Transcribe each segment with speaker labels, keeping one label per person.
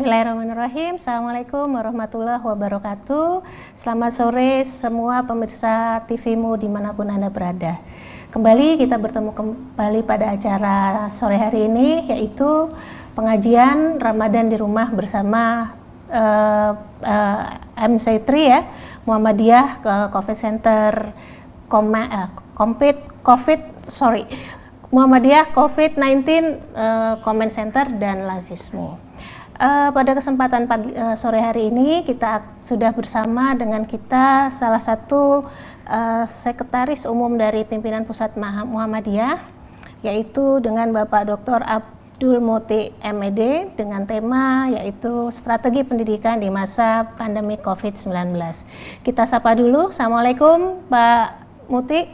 Speaker 1: Bismillahirrahmanirrahim. Assalamualaikum warahmatullahi wabarakatuh. Selamat sore semua pemirsa TV-mu dimanapun Anda berada. Kembali kita bertemu kembali pada acara sore hari ini, yaitu pengajian Ramadan di rumah bersama MC3 ya, Muhammadiyah COVID Center Muhammadiyah COVID-19 Comment Center dan Lazismu. Pada kesempatan sore hari ini kita sudah bersama dengan kita salah satu sekretaris umum dari pimpinan pusat Muhammadiyah, yaitu dengan Bapak Dr. Abdul Muti MED, dengan tema yaitu strategi pendidikan di masa pandemi COVID-19. Kita sapa dulu. Assalamualaikum Pak Muti.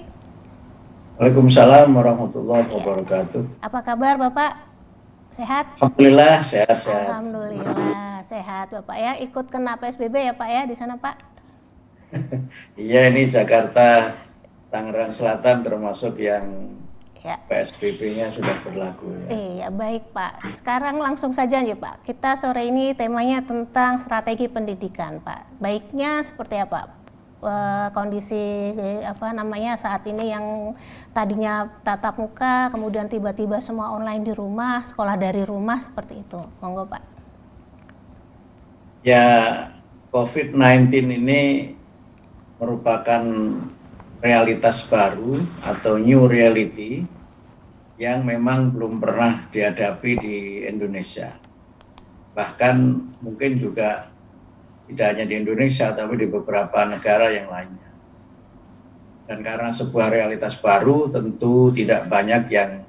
Speaker 2: Waalaikumsalam warahmatullahi wabarakatuh.
Speaker 1: Apa kabar Bapak? Sehat?
Speaker 2: Alhamdulillah sehat.
Speaker 1: Alhamdulillah sehat Bapak ya. Ikut kena PSBB ya Pak ya di sana Pak?
Speaker 2: Iya, ini Jakarta, Tangerang Selatan termasuk yang ya. PSBB-nya sudah berlaku ya.
Speaker 1: Iya baik Pak. Sekarang langsung saja ya Pak. Kita sore ini temanya tentang strategi pendidikan Pak. Baiknya seperti apa? Kondisi saat ini yang tadinya tatap muka kemudian tiba-tiba semua online di rumah, sekolah dari rumah, seperti itu. Monggo Pak.
Speaker 2: Ya, COVID-19 ini merupakan realitas baru atau new reality yang memang belum pernah dihadapi di Indonesia. Bahkan mungkin juga tidak hanya di Indonesia, tapi di beberapa negara yang lainnya. Dan karena sebuah realitas baru, tentu tidak banyak yang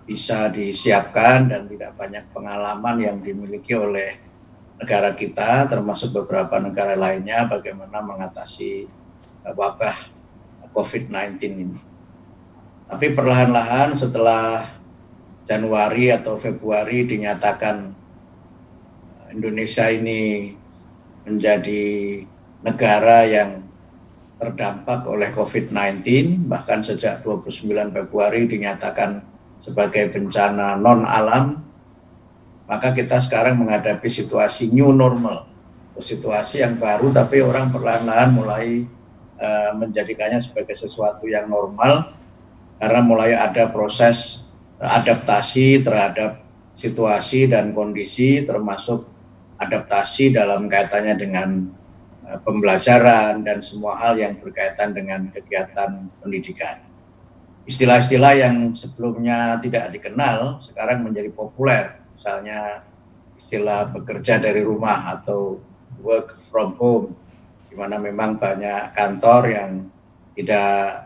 Speaker 2: bisa disiapkan dan tidak banyak pengalaman yang dimiliki oleh negara kita, termasuk beberapa negara lainnya, bagaimana mengatasi wabah COVID-19 ini. Tapi perlahan-lahan setelah Januari atau Februari dinyatakan Indonesia ini menjadi negara yang terdampak oleh COVID-19, bahkan sejak 29 Februari dinyatakan sebagai bencana non-alam, maka kita sekarang menghadapi situasi new normal, situasi yang baru tapi orang perlahan-lahan mulai menjadikannya sebagai sesuatu yang normal, karena mulai ada proses adaptasi terhadap situasi dan kondisi, termasuk adaptasi dalam kaitannya dengan pembelajaran dan semua hal yang berkaitan dengan kegiatan pendidikan. Istilah-istilah yang sebelumnya tidak dikenal sekarang menjadi populer, misalnya istilah bekerja dari rumah atau work from home, di mana memang banyak kantor yang tidak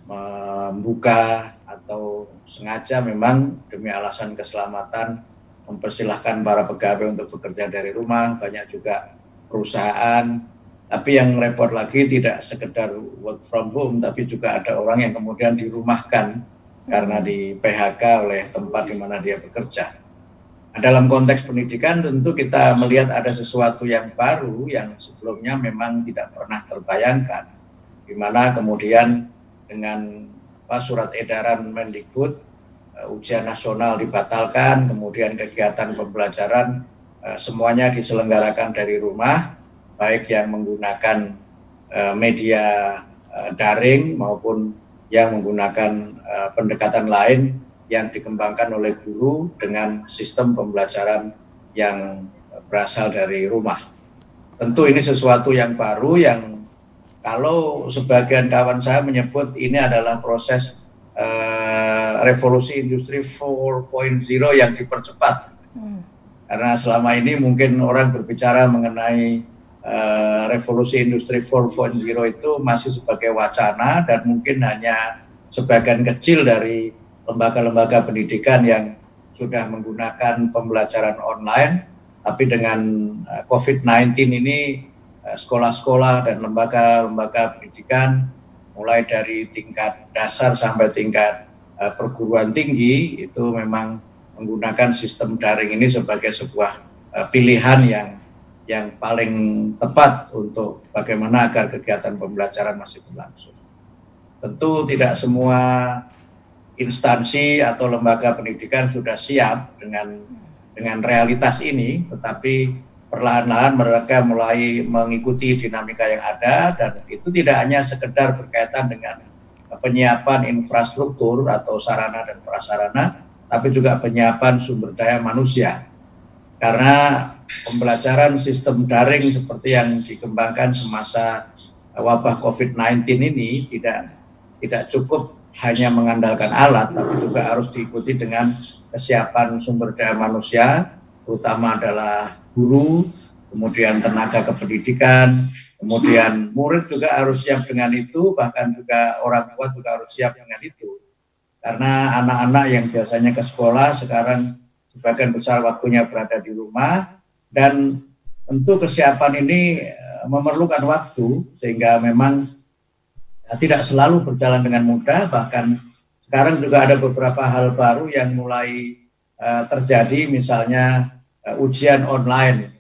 Speaker 2: membuka atau sengaja memang demi alasan keselamatan mempersilahkan para pegawai untuk bekerja dari rumah. Banyak juga perusahaan, tapi yang repot lagi tidak sekedar work from home, tapi juga ada orang yang kemudian dirumahkan karena di PHK oleh tempat di mana dia bekerja. Nah, dalam konteks pendidikan tentu kita melihat ada sesuatu yang baru yang sebelumnya memang tidak pernah terbayangkan, di mana kemudian dengan surat edaran Mendikbud, ujian nasional dibatalkan, kemudian kegiatan pembelajaran semuanya diselenggarakan dari rumah, baik yang menggunakan media daring maupun yang menggunakan pendekatan lain yang dikembangkan oleh guru dengan sistem pembelajaran yang berasal dari rumah. Tentu ini sesuatu yang baru yang kalau sebagian kawan saya menyebut ini adalah proses revolusi industri 4.0 yang dipercepat. Karena selama ini mungkin orang berbicara mengenai revolusi industri 4.0 itu masih sebagai wacana dan mungkin hanya sebagian kecil dari lembaga-lembaga pendidikan yang sudah menggunakan pembelajaran online. Tapi dengan COVID-19 ini sekolah-sekolah dan lembaga-lembaga pendidikan mulai dari tingkat dasar sampai tingkat perguruan tinggi itu memang menggunakan sistem daring ini sebagai sebuah pilihan yang paling tepat untuk bagaimana agar kegiatan pembelajaran masih berlangsung. Tentu tidak semua instansi atau lembaga pendidikan sudah siap dengan dengan realitas ini, tetapi perlahan-lahan mereka mulai mengikuti dinamika yang ada, dan itu tidak hanya sekedar berkaitan dengan penyiapan infrastruktur atau sarana dan prasarana, tapi juga penyiapan sumber daya manusia. Karena pembelajaran sistem daring seperti yang dikembangkan semasa wabah COVID-19 ini tidak cukup hanya mengandalkan alat, tapi juga harus diikuti dengan kesiapan sumber daya manusia, terutama adalah guru, kemudian tenaga kependidikan, kemudian murid juga harus siap dengan itu, bahkan juga orang tua juga harus siap dengan itu. Karena anak-anak yang biasanya ke sekolah sekarang sebagian besar waktunya berada di rumah, dan tentu kesiapan ini memerlukan waktu, sehingga memang tidak selalu berjalan dengan mudah. Bahkan sekarang juga ada beberapa hal baru yang mulai terjadi, misalnya ujian online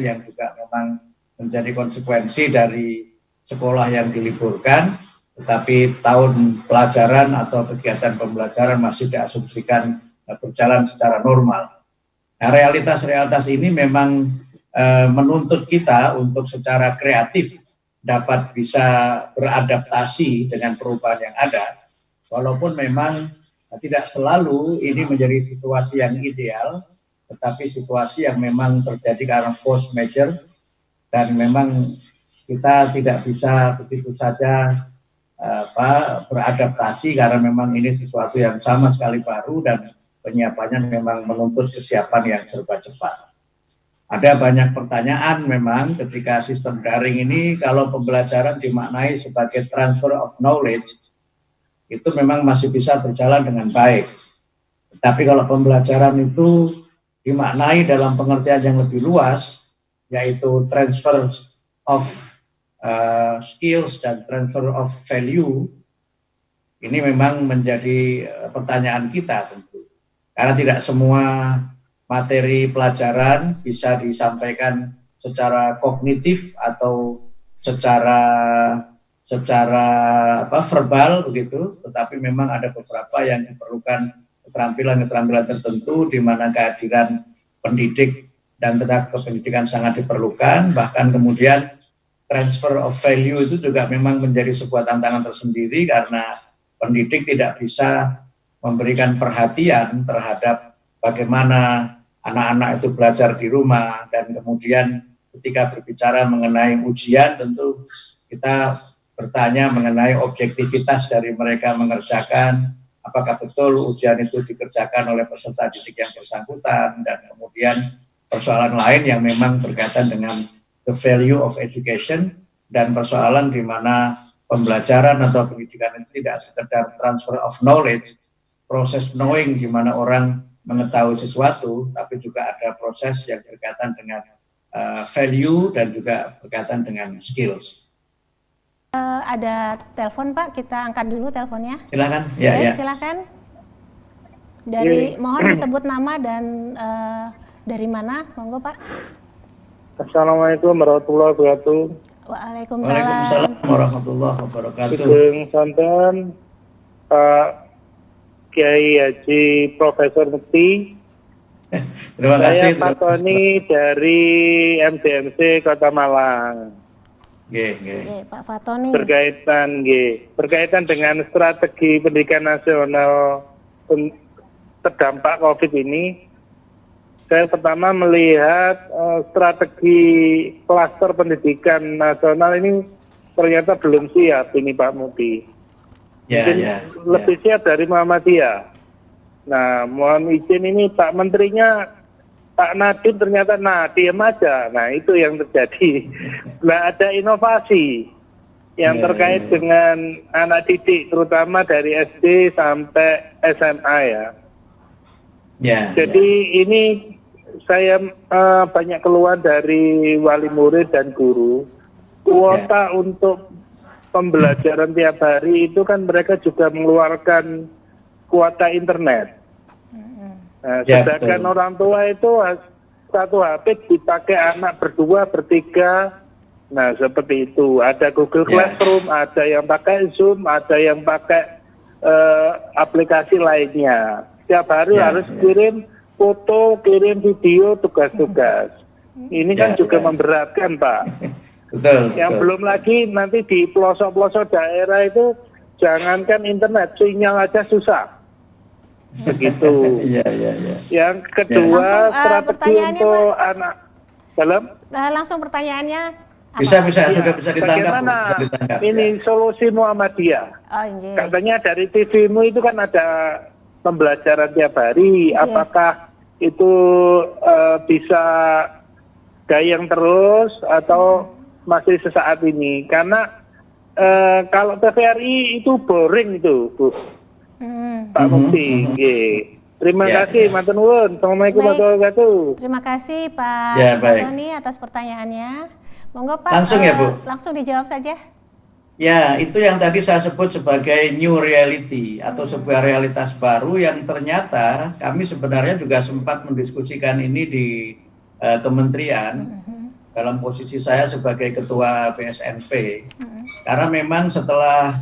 Speaker 2: yang juga memang menjadi konsekuensi dari sekolah yang diliburkan, tetapi tahun pelajaran atau kegiatan pembelajaran masih diasumsikan berjalan secara normal. Nah, realitas-realitas ini memang menuntut kita untuk secara kreatif dapat bisa beradaptasi dengan perubahan yang ada, walaupun memang tidak selalu ini menjadi situasi yang ideal, tetapi situasi yang memang terjadi karena force majeure, dan memang kita tidak bisa begitu saja beradaptasi, karena memang ini sesuatu yang sama sekali baru dan penyiapannya memang menuntut kesiapan yang serba cepat. Ada banyak pertanyaan memang ketika sistem daring ini. Kalau pembelajaran dimaknai sebagai transfer of knowledge, itu memang masih bisa berjalan dengan baik. Tapi kalau pembelajaran itu dimaknai dalam pengertian yang lebih luas, yaitu transfer of skills dan transfer of value, ini memang menjadi pertanyaan kita tentu. Karena tidak semua materi pelajaran bisa disampaikan secara kognitif atau secara verbal begitu, tetapi memang ada beberapa yang diperlukan keterampilan tertentu, di mana kehadiran pendidik dan tenaga kependidikan sangat diperlukan. Bahkan kemudian transfer of value itu juga memang menjadi sebuah tantangan tersendiri, karena pendidik tidak bisa memberikan perhatian terhadap bagaimana anak-anak itu belajar di rumah, dan kemudian ketika berbicara mengenai ujian tentu kita bertanya mengenai objektivitas dari mereka mengerjakan, apakah betul ujian itu dikerjakan oleh peserta didik yang bersangkutan, dan kemudian persoalan lain yang memang berkaitan dengan the value of education, dan persoalan di mana pembelajaran atau pendidikan itu tidak sekedar transfer of knowledge, proses knowing di mana orang mengetahui sesuatu, tapi juga ada proses yang berkaitan dengan value dan juga berkaitan dengan skills.
Speaker 1: Ada telepon Pak, kita angkat dulu teleponnya.
Speaker 2: Silakan. Ya.
Speaker 1: Silakan. Mohon disebut nama dan dari mana, monggo Pak.
Speaker 3: Assalamualaikum warahmatullahi wabarakatuh.
Speaker 1: Waalaikumsalam
Speaker 2: warahmatullahi wabarakatuh.
Speaker 3: Sugeng Santen, Pak Kiai Haji Profesor Mukti.
Speaker 2: Terima kasih.
Speaker 3: Saya Pak Tony dari MDMC Kota Malang.
Speaker 1: Pak Fatoni.
Speaker 3: Berkaitan dengan strategi pendidikan nasional terdampak COVID ini, saya pertama melihat strategi klaster pendidikan nasional ini ternyata belum siap ini Pak Mukti. Lebih siap dari Muhammadiyah. Nah, mohon izin ini Pak Menterinya, Pak Nadiem ternyata diam aja. Nah, itu yang terjadi. Nah, ada inovasi yang terkait dengan anak didik, terutama dari SD sampai SMA ya. Jadi ini saya banyak keluhan dari wali murid dan guru. Kuota untuk pembelajaran tiap hari itu kan mereka juga mengeluarkan kuota internet. Nah, sedangkan orang tua itu satu HP dipakai anak berdua, bertiga. Nah, seperti itu. Ada Google Classroom, ada yang pakai Zoom, ada yang pakai aplikasi lainnya. Setiap hari harus kirim foto, kirim video, tugas-tugas. Ini kan
Speaker 2: Ya,
Speaker 3: juga
Speaker 2: ya.
Speaker 3: memberatkan, Pak.
Speaker 2: Betul.
Speaker 3: Yang
Speaker 2: betul.
Speaker 3: belum lagi nanti di pelosok-pelosok daerah itu jangankan internet, sinyal aja susah. Begitu.
Speaker 2: Iya.
Speaker 3: Yang kedua,
Speaker 1: Langsung,
Speaker 3: strategi
Speaker 1: pertanyaannya,
Speaker 3: untuk anak dalam
Speaker 1: Langsung pertanyaannya apa?
Speaker 2: Bisa
Speaker 3: Ya,
Speaker 2: sudah bisa ditangkap. Bu.
Speaker 3: bagaimana
Speaker 2: Bisa ditangkap,
Speaker 3: ini
Speaker 2: ya.
Speaker 3: solusi Muhammadiyah?
Speaker 1: Oh, injil.
Speaker 3: Katanya dari TV-mu itu kan ada pembelajaran tiap hari.
Speaker 1: Iya.
Speaker 3: Apakah itu bisa gayeng terus atau masih sesaat ini? Karena kalau TVRI itu boring itu, Bu. Pak Mufti. Nggih. Terima
Speaker 2: Ya,
Speaker 3: kasih,
Speaker 2: ya.
Speaker 3: matur nuwun. Assalamualaikum
Speaker 1: Baik.
Speaker 3: warahmatullahi wabarakatuh.
Speaker 1: Terima kasih Pak
Speaker 2: Ya, baik.
Speaker 1: Antoni atas pertanyaannya. Monggo Pak,
Speaker 2: Langsung ya, Bu?
Speaker 1: langsung dijawab saja.
Speaker 2: Ya, itu yang tadi saya sebut sebagai new reality atau sebuah realitas baru yang ternyata kami sebenarnya juga sempat mendiskusikan ini di kementerian dalam posisi saya sebagai ketua BSNP. Karena memang setelah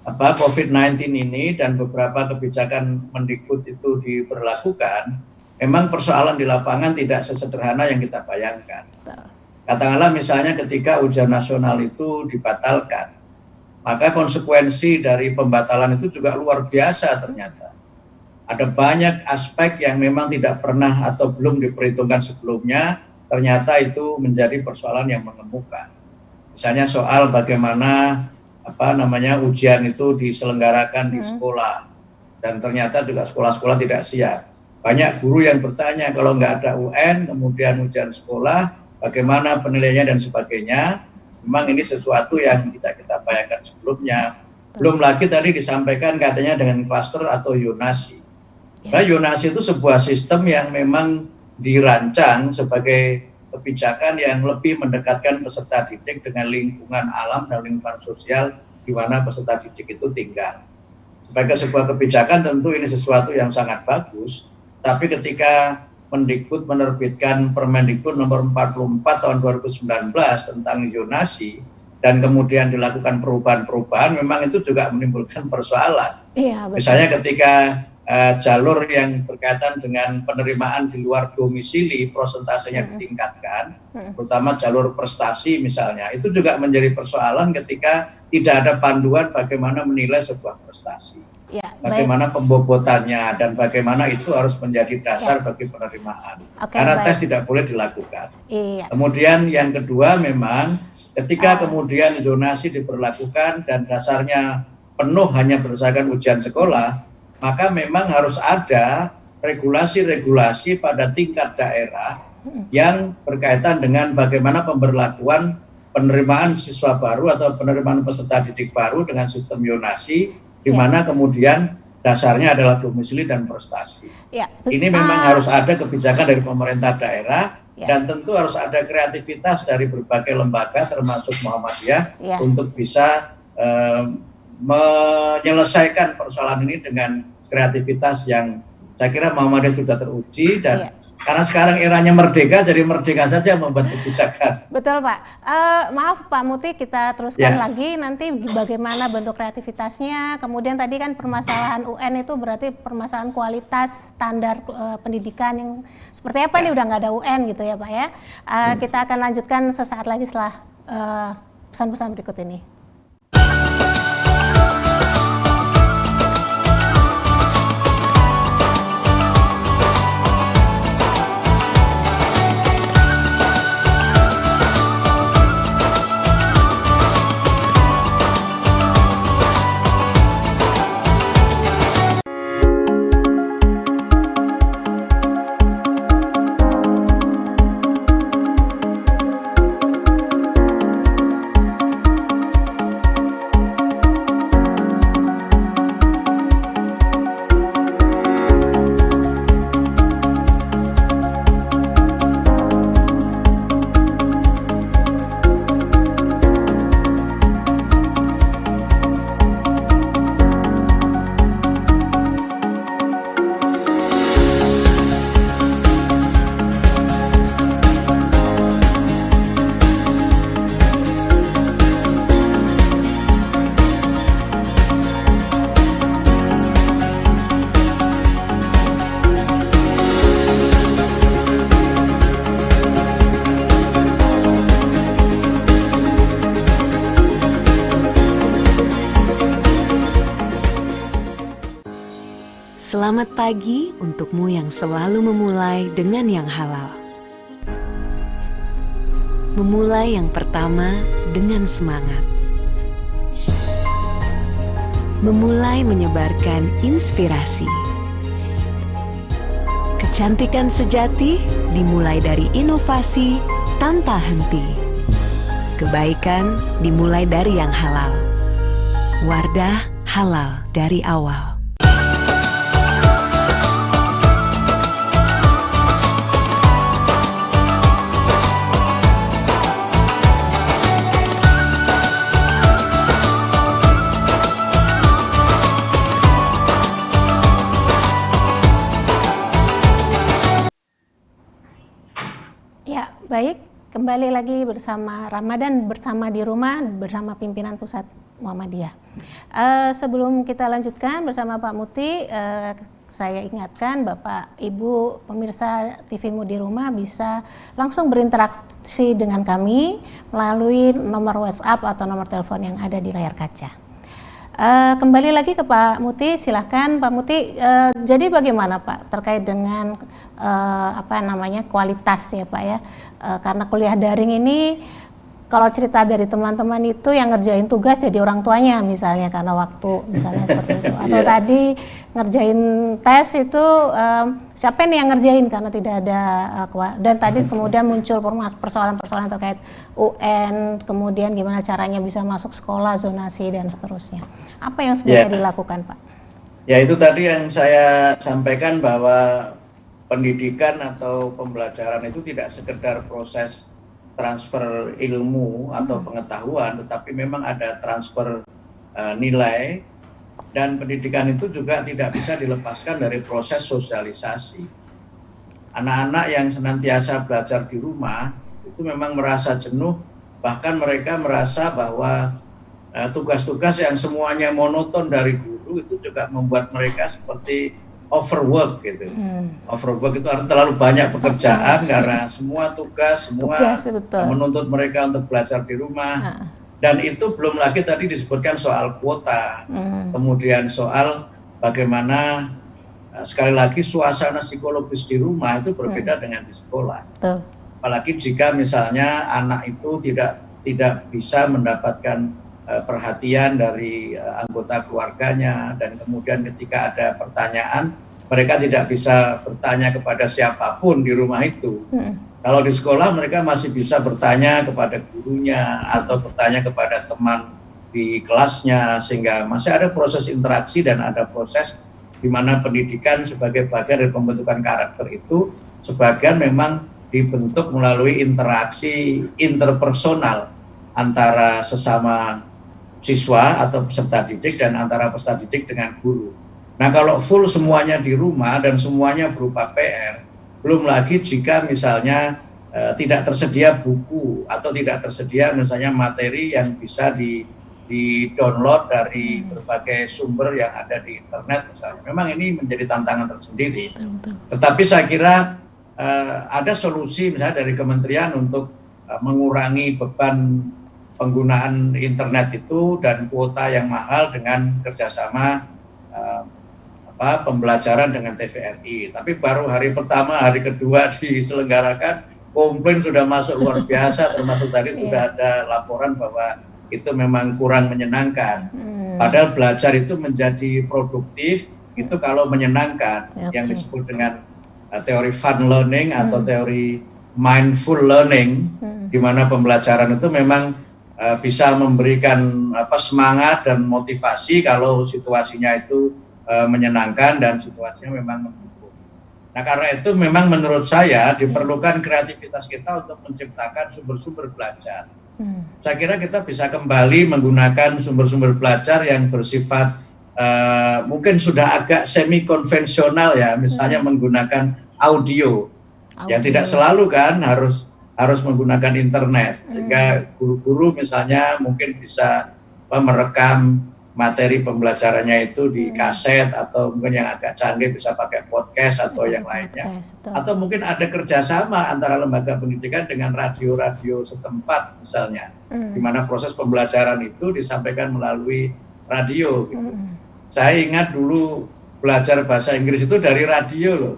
Speaker 2: COVID-19 ini dan beberapa kebijakan Mendikbud itu diberlakukan, memang persoalan di lapangan tidak sesederhana yang kita bayangkan. Katakanlah misalnya ketika ujian nasional itu dibatalkan, maka konsekuensi dari pembatalan itu juga luar biasa ternyata. Ada banyak aspek yang memang tidak pernah atau belum diperhitungkan sebelumnya, ternyata itu menjadi persoalan yang mengemuka. Misalnya soal bagaimana ujian itu diselenggarakan di sekolah, dan ternyata juga sekolah-sekolah tidak siap. Banyak guru yang bertanya, kalau nggak ada UN, kemudian ujian sekolah, bagaimana penilaiannya dan sebagainya. Memang ini sesuatu yang tidak kita bayangkan sebelumnya. Belum lagi tadi disampaikan katanya dengan klaster atau yonasi. Nah, yonasi itu sebuah sistem yang memang dirancang sebagai kebijakan yang lebih mendekatkan peserta didik dengan lingkungan alam dan lingkungan sosial di mana peserta didik itu tinggal. Sebagai sebuah kebijakan tentu ini sesuatu yang sangat bagus, tapi ketika Mendikbud menerbitkan Permendikbud nomor 44 tahun 2019 tentang yonasi dan kemudian dilakukan perubahan-perubahan, memang itu juga menimbulkan persoalan.
Speaker 1: Iya, betul.
Speaker 2: Misalnya ketika jalur yang berkaitan dengan penerimaan di luar domisili prosentasenya ditingkatkan, terutama jalur prestasi misalnya, itu juga menjadi persoalan ketika tidak ada panduan bagaimana menilai sebuah prestasi.
Speaker 1: Ya,
Speaker 2: Bagaimana pembobotannya dan bagaimana itu harus menjadi dasar bagi penerimaan. Karena tes tidak boleh dilakukan.
Speaker 1: Iya.
Speaker 2: Kemudian yang kedua memang ketika kemudian zonasi diberlakukan dan dasarnya penuh hanya berdasarkan ujian sekolah, maka memang harus ada regulasi-regulasi pada tingkat daerah yang berkaitan dengan bagaimana pemberlakuan penerimaan siswa baru atau penerimaan peserta didik baru dengan sistem yonasi, di mana kemudian dasarnya adalah domisili dan prestasi.
Speaker 1: Ya,
Speaker 2: ini memang harus ada kebijakan dari pemerintah daerah dan tentu harus ada kreativitas dari berbagai lembaga termasuk Muhammadiyah untuk bisa menyelesaikan persoalan ini dengan kreativitas yang saya kira Muhammadiyah sudah teruji dan karena sekarang eranya merdeka, jadi merdeka saja membuat kebijakan.
Speaker 1: Betul Pak. Maaf Pak Muti, kita teruskan lagi nanti bagaimana bentuk kreativitasnya. Kemudian tadi kan permasalahan UN itu berarti permasalahan kualitas standar pendidikan yang seperti apa nih, udah nggak ada UN gitu ya Pak ya. Kita akan lanjutkan sesaat lagi setelah pesan-pesan berikut ini.
Speaker 4: Selamat pagi untukmu yang selalu memulai dengan yang halal. Memulai yang pertama dengan semangat. Memulai menyebarkan inspirasi. Kecantikan sejati dimulai dari inovasi tanpa henti. Kebaikan dimulai dari yang halal. Wardah halal dari awal.
Speaker 1: Ya, baik. Kembali lagi bersama Ramadan bersama di rumah bersama pimpinan Pusat Muhammadiyah. Sebelum kita lanjutkan bersama Pak Muti, saya ingatkan Bapak Ibu pemirsa TV-mu di rumah bisa langsung berinteraksi dengan kami melalui nomor WhatsApp atau nomor telepon yang ada di layar kaca. Kembali lagi ke Pak Muti, silahkan Pak Muti. Jadi bagaimana Pak terkait dengan kualitas ya Pak ya, karena kuliah daring ini kalau cerita dari teman-teman itu yang ngerjain tugas jadi orang tuanya misalnya karena waktu misalnya seperti itu, atau tadi ngerjain tes itu siapa nih yang ngerjain karena tidak ada dan tadi kemudian muncul persoalan-persoalan terkait UN, kemudian gimana caranya bisa masuk sekolah, zonasi dan seterusnya. Apa yang sebenarnya dilakukan Pak?
Speaker 2: Ya itu tadi yang saya sampaikan bahwa pendidikan atau pembelajaran itu tidak sekedar proses transfer ilmu atau pengetahuan, tetapi memang ada transfer nilai, dan pendidikan itu juga tidak bisa dilepaskan dari proses sosialisasi. Anak-anak yang senantiasa belajar di rumah itu memang merasa jenuh, bahkan mereka merasa bahwa tugas-tugas yang semuanya monoton dari guru itu juga membuat mereka seperti overwork gitu. Overwork itu artinya terlalu banyak pekerjaan karena semua tugas menuntut mereka untuk belajar di rumah. Dan itu belum lagi tadi disebutkan soal kuota. Kemudian soal bagaimana sekali lagi suasana psikologis di rumah itu berbeda dengan di sekolah. Apalagi jika misalnya anak itu tidak bisa mendapatkan perhatian dari anggota keluarganya, dan kemudian ketika ada pertanyaan mereka tidak bisa bertanya kepada siapapun di rumah itu. Kalau di sekolah mereka masih bisa bertanya kepada gurunya atau bertanya kepada teman di kelasnya, sehingga masih ada proses interaksi dan ada proses di mana pendidikan sebagai bagian dari pembentukan karakter itu sebagian memang dibentuk melalui interaksi interpersonal antara sesama siswa atau peserta didik dan antara peserta didik dengan guru. Nah kalau full semuanya di rumah dan semuanya berupa PR, belum lagi jika misalnya tidak tersedia buku atau tidak tersedia misalnya materi yang bisa di-download dari berbagai sumber yang ada di internet misalnya. Memang ini menjadi tantangan tersendiri. Tetapi saya kira ada solusi misalnya dari kementerian untuk mengurangi beban penggunaan internet itu dan kuota yang mahal dengan kerjasama pembelajaran dengan TVRI. Tapi baru hari pertama, hari kedua diselenggarakan, komplain sudah masuk luar biasa, termasuk tadi sudah ada laporan bahwa itu memang kurang menyenangkan. Padahal belajar itu menjadi produktif itu kalau menyenangkan, yang disebut dengan teori fun learning atau teori mindful learning, di mana pembelajaran itu memang bisa memberikan semangat dan motivasi kalau situasinya itu menyenangkan dan situasinya memang mendukung. Nah karena itu memang menurut saya diperlukan kreativitas kita untuk menciptakan sumber-sumber belajar. Saya kira kita bisa kembali menggunakan sumber-sumber belajar yang bersifat mungkin sudah agak semi konvensional ya, misalnya menggunakan audio yang tidak selalu kan harus menggunakan internet, sehingga guru-guru misalnya mungkin bisa merekam materi pembelajarannya itu di kaset, atau mungkin yang agak canggih bisa pakai podcast atau yang lainnya, atau mungkin ada kerjasama antara lembaga pendidikan dengan radio-radio setempat misalnya, di mana proses pembelajaran itu disampaikan melalui radio gitu. Saya ingat dulu belajar bahasa Inggris itu dari radio loh.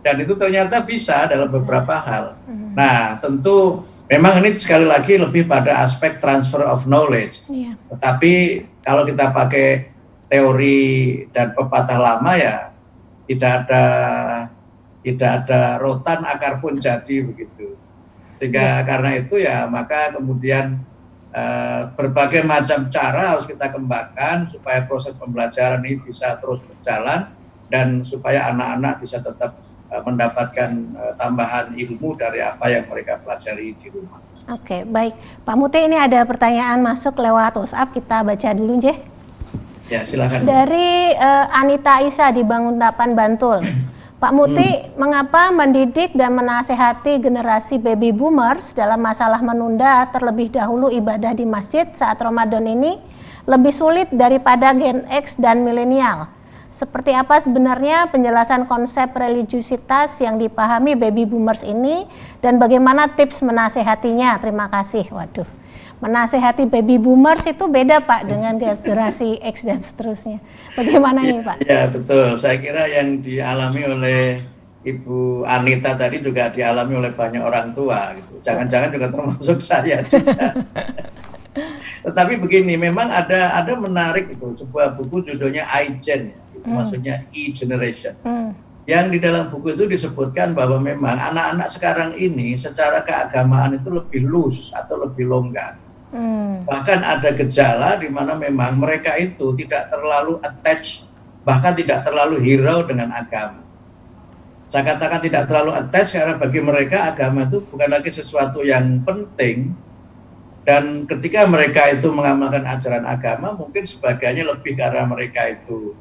Speaker 2: Dan itu ternyata bisa dalam beberapa hal. Nah, tentu memang ini sekali lagi lebih pada aspek transfer of knowledge. Tetapi kalau kita pakai teori dan pepatah lama ya tidak ada rotan akar pun jadi begitu. Sehingga karena itu ya maka kemudian berbagai macam cara harus kita kembangkan supaya proses pembelajaran ini bisa terus berjalan dan supaya anak-anak bisa tetap mendapatkan tambahan ilmu dari apa yang mereka pelajari di rumah.
Speaker 1: Oke, baik. Pak Muti, ini ada pertanyaan masuk lewat WhatsApp, kita baca dulu, Jeh.
Speaker 2: Ya, silakan.
Speaker 1: Dari Anita Isa di Banguntapan, Bantul. Pak Muti, mengapa mendidik dan menasehati generasi baby boomers dalam masalah menunda terlebih dahulu ibadah di masjid saat Ramadan ini lebih sulit daripada Gen X dan milenial? Seperti apa sebenarnya penjelasan konsep religiusitas yang dipahami baby boomers ini dan bagaimana tips menasehatinya? Terima kasih. Waduh, menasehati baby boomers itu beda Pak dengan generasi X dan seterusnya. Bagaimana ini Pak?
Speaker 2: Ya betul, saya kira yang dialami oleh Ibu Anita tadi juga dialami oleh banyak orang tua gitu. Jangan-jangan juga termasuk saya juga. Tetapi begini, memang ada menarik itu sebuah buku judulnya iGen, itu maksudnya E-Generation. Yang di dalam buku itu disebutkan bahwa memang anak-anak sekarang ini secara keagamaan itu lebih loose atau lebih longgar. Bahkan ada gejala di mana memang mereka itu tidak terlalu attach, bahkan tidak terlalu hero dengan agama. Saya katakan tidak terlalu attach karena bagi mereka agama itu bukan lagi sesuatu yang penting. Dan ketika mereka itu mengamalkan ajaran agama, mungkin sebagainya lebih karena mereka itu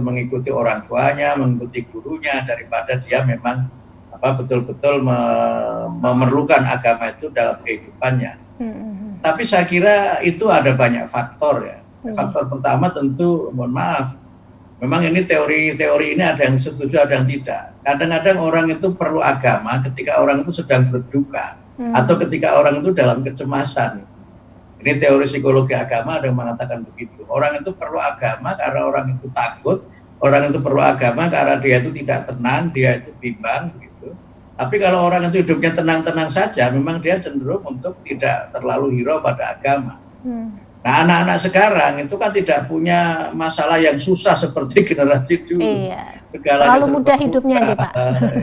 Speaker 2: mengikuti orang tuanya, mengikuti gurunya, daripada dia memang betul-betul memerlukan agama itu dalam kehidupannya. Tapi saya kira itu ada banyak faktor ya. Faktor pertama tentu, mohon maaf, memang ini teori ini ada yang setuju, ada yang tidak. Kadang-kadang orang itu perlu agama ketika orang itu sedang berduka. Atau ketika orang itu dalam kecemasan. Ini teori psikologi agama ada yang mengatakan begitu. Orang itu perlu agama karena orang itu takut, orang itu perlu agama karena dia itu tidak tenang, dia itu bimbang begitu. Tapi kalau orang itu hidupnya tenang-tenang saja, memang dia cenderung untuk tidak terlalu hero pada agama. Nah, anak-anak sekarang itu kan tidak punya masalah yang susah seperti generasi dulu.
Speaker 1: Iya.
Speaker 2: Segalanya
Speaker 1: terlalu mudah hidupnya nih Pak.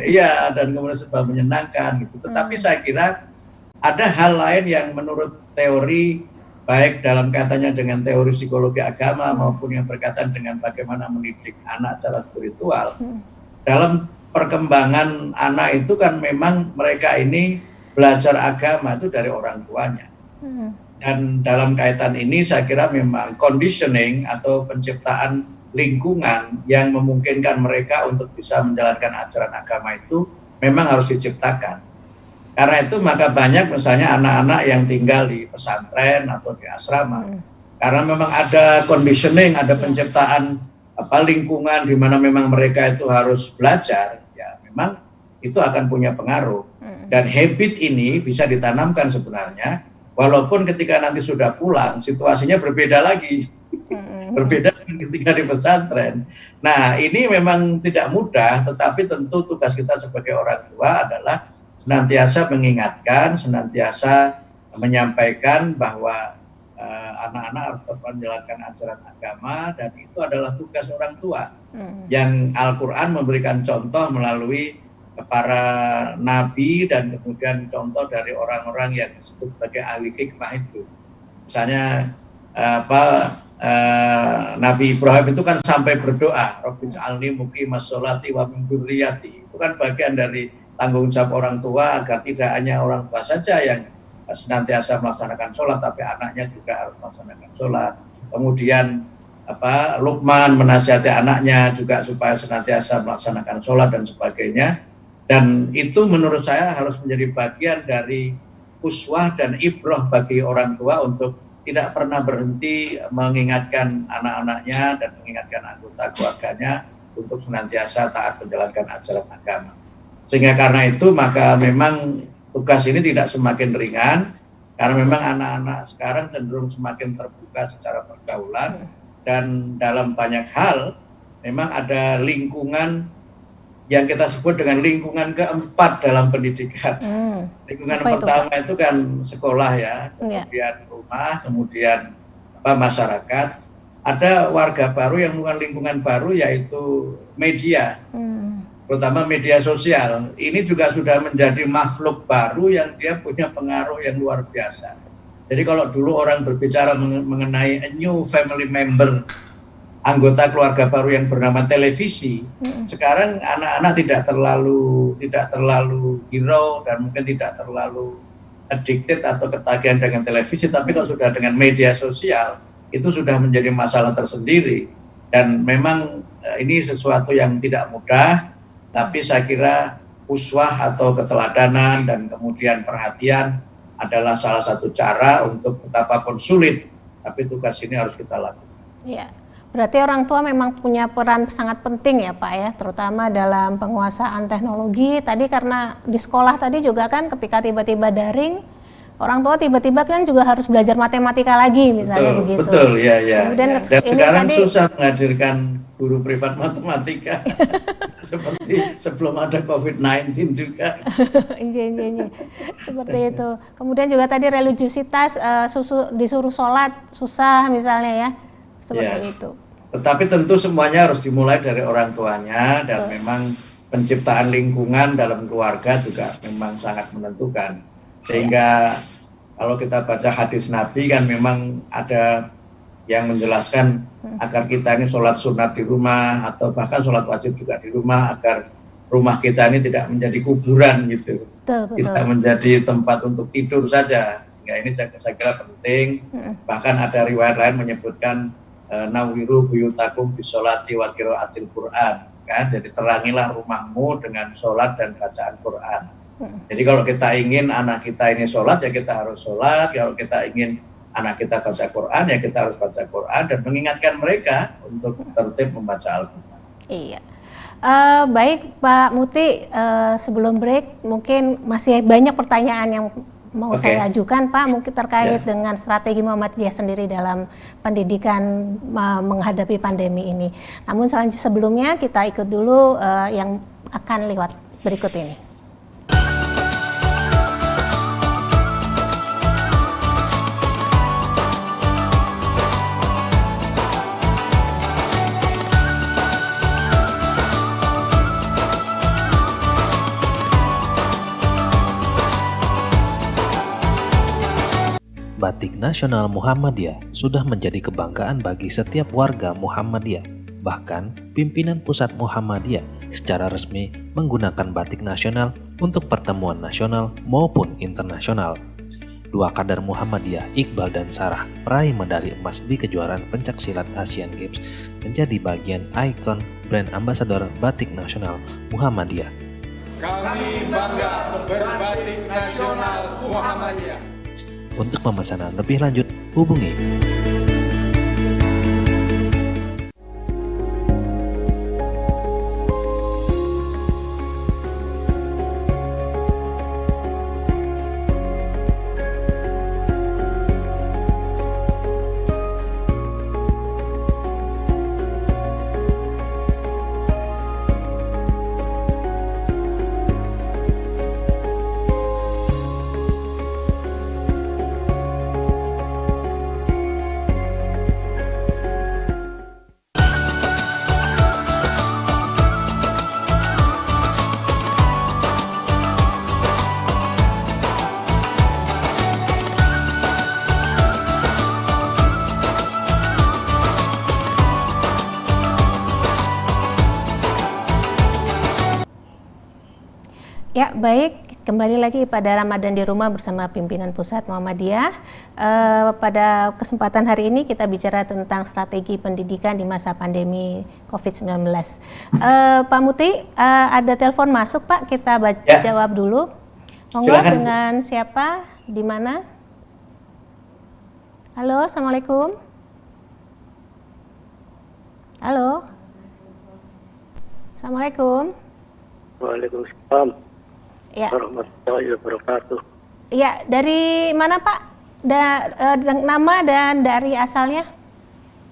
Speaker 2: Iya, dan kemudian serba menyenangkan gitu. Tetapi saya kira ada hal lain yang menurut teori, baik dalam kaitannya dengan teori psikologi agama maupun yang berkaitan dengan bagaimana mendidik anak secara spiritual. Dalam perkembangan anak itu kan memang mereka ini belajar agama itu dari orang tuanya. Dan dalam kaitan ini saya kira memang conditioning atau penciptaan lingkungan yang memungkinkan mereka untuk bisa menjalankan ajaran agama itu memang harus diciptakan. Karena itu maka banyak misalnya anak-anak yang tinggal di pesantren atau di asrama. Karena memang ada conditioning, ada penciptaan lingkungan di mana memang mereka itu harus belajar, ya memang itu akan punya pengaruh. Dan habit ini bisa ditanamkan sebenarnya, walaupun ketika nanti sudah pulang situasinya berbeda lagi. Berbeda dengan ketika di pesantren. Nah, ini memang tidak mudah, tetapi tentu tugas kita sebagai orang tua adalah senantiasa mengingatkan, senantiasa menyampaikan bahwa anak-anak harus tetap menjalankan ajaran agama, dan itu adalah tugas orang tua. Yang Al-Quran memberikan contoh melalui para nabi dan kemudian contoh dari orang-orang yang disebut sebagai ahli hikmah itu. Misalnya Nabi Ibrahim itu kan sampai berdoa, Rabbi ja'alni muqimas sholati wa min dzurriyyati. Itu kan bagian dari tanggung jawab orang tua agar tidak hanya orang tua saja yang senantiasa melaksanakan sholat, tapi anaknya juga harus melaksanakan sholat. Kemudian Luqman menasihati anaknya juga supaya senantiasa melaksanakan sholat dan sebagainya. Dan itu menurut saya harus menjadi bagian dari uswah dan ibrah bagi orang tua untuk tidak pernah berhenti mengingatkan anak-anaknya dan mengingatkan anggota keluarganya untuk senantiasa taat menjalankan ajaran agama. Sehingga karena itu maka memang tugas ini tidak semakin ringan, karena memang anak-anak sekarang cenderung semakin terbuka secara pergaulan, dan dalam banyak hal memang ada lingkungan yang kita sebut dengan lingkungan keempat dalam pendidikan. Lingkungan pertama itu kan sekolah ya, kemudian rumah, kemudian masyarakat. Ada warga baru yang bukan lingkungan baru, yaitu media, terutama media sosial. Ini juga sudah menjadi makhluk baru yang dia punya pengaruh yang luar biasa. Jadi kalau dulu orang berbicara mengenai a new family member, anggota keluarga baru yang bernama televisi, sekarang anak-anak tidak terlalu hero dan mungkin tidak terlalu addicted atau ketagihan dengan televisi, tapi kalau sudah dengan media sosial itu sudah menjadi masalah tersendiri. Dan memang ini sesuatu yang tidak mudah, tapi saya kira uswah atau keteladanan dan kemudian perhatian adalah salah satu cara untuk betapapun sulit, tapi tugas ini harus kita lakukan. Iya.
Speaker 1: Berarti orang tua memang punya peran sangat penting ya Pak ya, terutama dalam penguasaan teknologi. Tadi karena di sekolah tadi juga kan ketika tiba-tiba daring, orang tua tiba-tiba kan juga harus belajar matematika lagi misalnya, begitu.
Speaker 2: Betul, ya. Dan
Speaker 1: ini
Speaker 2: sekarang
Speaker 1: tadi,
Speaker 2: susah menghadirkan guru privat matematika seperti sebelum ada COVID-19 juga.
Speaker 1: Iya. Seperti itu. Kemudian juga tadi religiusitas, disuruh sholat susah misalnya ya, seperti itu.
Speaker 2: Tetapi tentu semuanya harus dimulai dari orang tuanya, dan memang penciptaan lingkungan dalam keluarga juga memang sangat menentukan. Sehingga kalau kita baca hadis Nabi kan memang ada yang menjelaskan agar kita ini sholat sunat di rumah atau bahkan sholat wajib juga di rumah, agar rumah kita ini tidak menjadi kuburan gitu. Betul. Tidak menjadi tempat untuk tidur saja. Sehingga ini saya kira penting. Bahkan ada riwayat lain menyebutkan nawiru buyutakum bisolati wa qiraatil Quran, kan? Jadi terangilah rumahmu dengan sholat dan bacaan Quran. Jadi kalau kita ingin anak kita ini sholat, ya kita harus sholat. Kalau kita ingin anak kita baca Quran, ya kita harus baca Quran dan mengingatkan mereka untuk tertib membaca Al-Quran.
Speaker 1: Iya. Baik Pak Muti, sebelum break mungkin masih banyak pertanyaan yang mau saya ajukan Pak, mungkin terkait dengan strategi Muhammadiyah sendiri dalam pendidikan menghadapi pandemi ini. Namun sebelumnya kita ikut dulu yang akan lewat berikut ini.
Speaker 5: Batik Nasional Muhammadiyah sudah menjadi kebanggaan bagi setiap warga Muhammadiyah. Bahkan, pimpinan pusat Muhammadiyah secara resmi menggunakan batik nasional untuk pertemuan nasional maupun internasional. Dua kader Muhammadiyah, Iqbal dan Sarah, peraih medali emas di kejuaraan pencaksilat Asian Games, menjadi bagian ikon brand ambasador batik nasional Muhammadiyah.
Speaker 6: Kami bangga berbatik nasional Muhammadiyah.
Speaker 5: Untuk pemesanan lebih lanjut, hubungi
Speaker 1: Ya, baik. Kembali lagi pada Ramadan di Rumah bersama pimpinan pusat Muhammadiyah. Pada kesempatan hari ini kita bicara tentang strategi pendidikan di masa pandemi COVID-19. Pak Muti, ada telepon masuk Pak, kita jawab dulu. Monggo, dengan siapa, di mana? Halo, Assalamualaikum. Halo. Assalamualaikum.
Speaker 3: Waalaikumsalam.
Speaker 1: Ya.
Speaker 3: Warahmatullahi wabarakatuh.
Speaker 1: Ya, dari mana Pak? Nama dan dari asalnya?